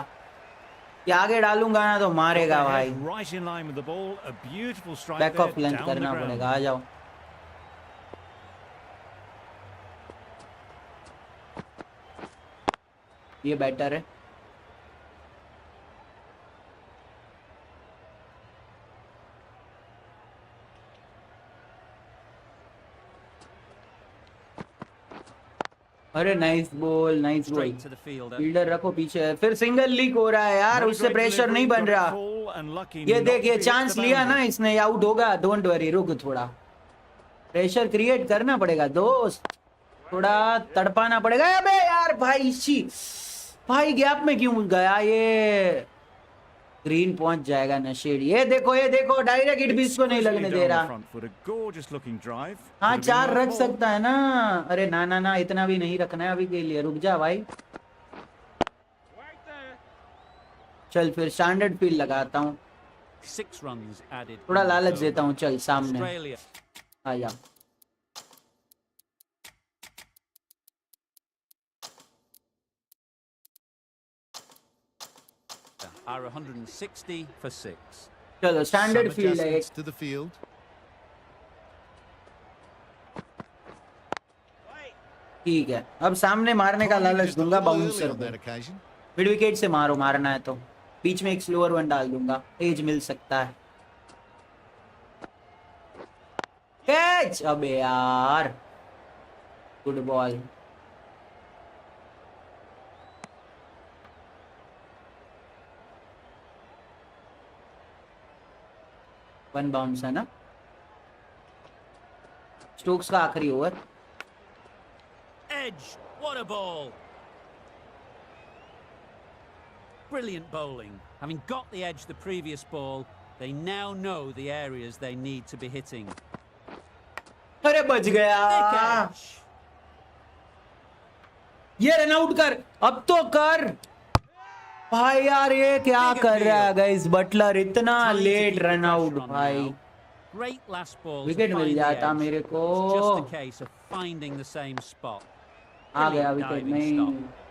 कि आगे डालूंगा ना तो मारेगा भाई। Right in line with the ball, a beautiful strike back there of length down the करना ground. पड़ेगा, आ जाओ। ये बेटर है। अरे nice ball, nice ball. Straight to the fielder. Fielder रखो पीछे, फिर सिंगल लीक हो रहा है यार, Not a उससे great प्रेशर delivery, नहीं बन got it रहा। full and lucky ये not देखिए to hit चांस the लिया ना boundary. इसने, आउट होगा, डोंट वरी, रुक थोड़ा प्रेशर क्रिएट करना पड़ेगा दोस्त, थोड़ा तड़पाना पड़ेगा। अबे यार भाई शी, भाई गैप में क्यों गया ये, ग्रीन पहुंच जाएगा नशेड़। ये देखो डायरेक्ट हिट भी इसको नहीं लगने दे Exquisitely down the रहा। front foot, a gorgeous looking drive. हाँ Could have been 4 worth रख more. सकता है ना। अरे ना ना ना, इतना भी नहीं रखना है अभी के लिए, रुक जा भाई। चल फिर स्टैंडर्ड फील्ड लगाता हूँ, 6 runs added. थोड़ा in this लालच over. देता हूँ। चल सामने Australia आ जा। are 160 for 6. चलो Some स्टैंडर्ड फील्ड है adjustments to the field. ठीक है। अब सामने मारने का Timing लालच just a दूंगा little early बाउंसर on को, that occasion. मिड विकेट से मारो, मारना है तो बीच में एक स्लोअर वन डाल दूंगा, एज मिल सकता है। कैच, अबे यार गुड बॉल। वन बाउंस है ना, स्टोक्स का आखिरी over. Edge, what a ball! Brilliant bowling. Having got the edge the previous ball, they now know the areas they need to be hitting. अरे बच Thick गया, edge. ये run out कर, अब तो कर भाई। यार ये क्या कर रहा है गाइस, बटलर इतना Time to late keep the run out pressure on भाई। now. Great last ball to wicket मिल find the जाता edge. मेरे को, It's just a case of finding the same spot. आ गया Brilliant विकेट। diving नहीं stop.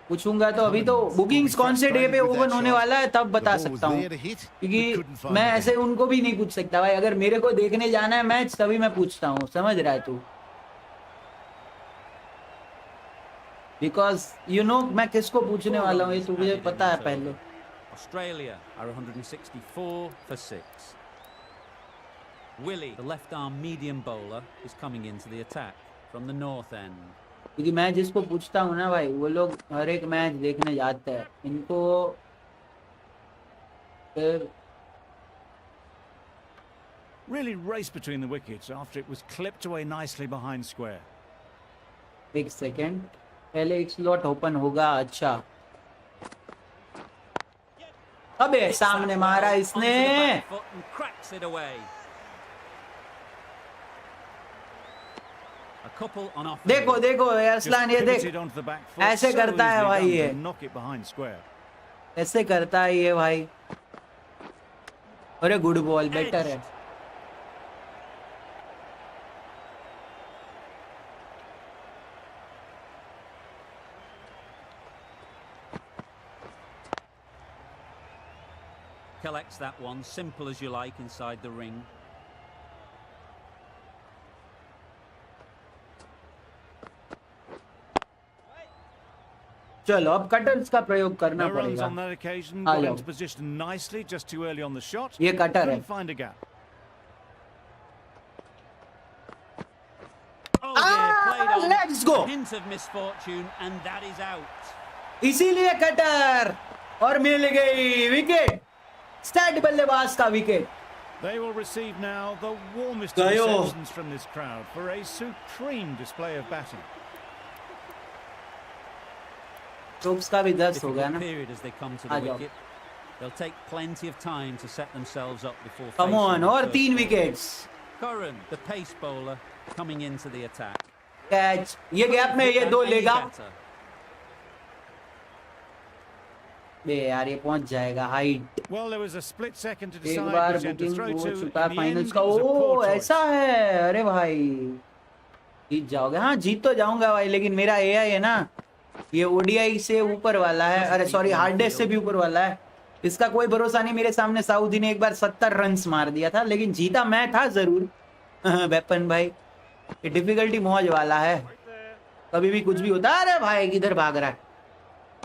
पूछूंगा तो अभी तो बुकिंग्स कौन से डे पे ओपन होने वाला है तब बता The ball was सकता हूँ, there to hit, but क्योंकि couldn't find मैं the ऐसे gap. उनको भी नहीं पूछ सकता भाई। अगर मेरे को देखने जाना है मैच तभी मैं पूछता हूँ, समझ रहा है तू, बिकॉज यू नो मैं किसको पूछने वाला हूँ, ये तुझे पता है पहले। Australia are 164 for 6. Willie, the left arm medium bowler, is coming into the attack from the north end. क्योंकि मैं जिसको पूछता हूँ ना भाई, वो लोग हर एक मैच देखने जाते हैं, इनको फिर Really raced between the wickets after it was clipped away nicely behind square. एक सेकेंड पहले एक स्लॉट ओपन होगा। अच्छा अबे सामने मारा इसने। Onto the back foot and cracks it away. A couple on offer. देखो देखो अरसलान, ये देख Pivoted onto the back foot, ऐसे so करता है easily भाई done ये, to knock it behind square. ऐसे करता है ये भाई। अरे गुड बॉल, बेटर है। Collects that one, simple as you like, inside the ring. चलो अब कटर्स का प्रयोग करना No runs पड़ेगा। on that occasion. आ Got जाओ। into position nicely, just too early on the shot. ये कटर है। Couldn't find a gap. Oh dear, played on. Let's go. A hint of misfortune, and that is out. इसीलिए cutter और मिल गई wicket, stat बल्लेबाज का wicket. They will receive now the warmest Gayo. receptions from this crowd for a supreme display of batting. Stokes का भी 10 हो गया Difficult ना। period as they come to आ the जाओ। wicket. They'll take plenty of time to set themselves up before come facing on, the और first 3 ball. Wickets. Curran, the pace bowler, coming into the attack. Catch, ये gap में ये 2 Any लेगा। better. बे यार ये पहुंच जाएगा height. Well, there was a split second to एक decide बार which end to booking throw हो to. In चुका the फाइनल्स end, का। it was a ओ poor choice. ऐसा है, अरे भाई जीत जाओगे। हाँ जीत तो जाऊंगा भाई, लेकिन मेरा एआई है ना, ये ओडीआई से ऊपर वाला है, अरे सॉरी हार्डेस्ट से भी ऊपर वाला है। इसका कोई भरोसा नहीं। मेरे सामने सऊदी ने एक बार 70 रन्स मार दिया था, लेकिन जीता मैं था जरूर। वेपन भाई, ये डिफिकल्टी मौज वाला है, कभी भी कुछ भी होता है। अरे भाई किधर भाग रहा है,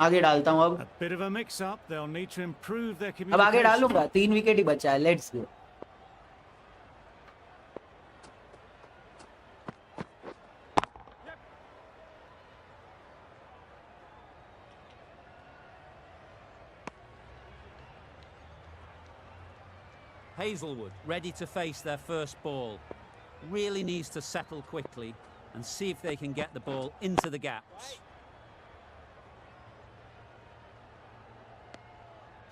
आगे डालता हूँ अब। A bit of a mix-up. They'll need to improve their अब आगे communication. डालूंगा, 3 विकेट ही बचा है। Let's go. Hazelwood ready to face their first ball. Really needs to settle quickly and see if they can get the ball into the gaps.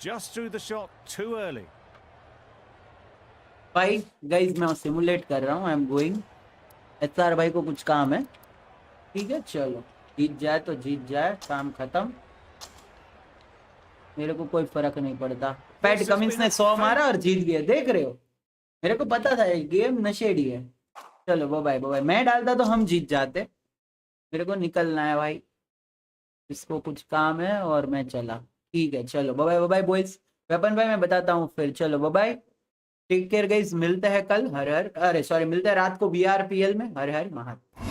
Just threw the shot too early. भाई guys मैं simulate कर रहा हूँ, I am going. HR भाई को कुछ काम है, ठीक है चलो, जीत जाए तो जीत जाए, काम खत्म, मेरे को कोई फर्क नहीं पड़ता। पैट कमिंस ने 100 मारा और जीत गया, देख रहे हो, मेरे को पता था ये गेम नशेड़ी है। चलो बाय बाय, मैं डालता तो हम जीत जाते। मेरे को निकलना है भाई, इसको कुछ काम है और मैं चला। ठीक है चलो बाय बाय बॉयज। वेपन भाई मैं बताता हूँ फिर, चलो बाय, टेक केयर गाइस, मिलते हैं कल। हर हर, अरे सॉरी, मिलते हैं रात को बीआरपीएल में। हर हर महादेव।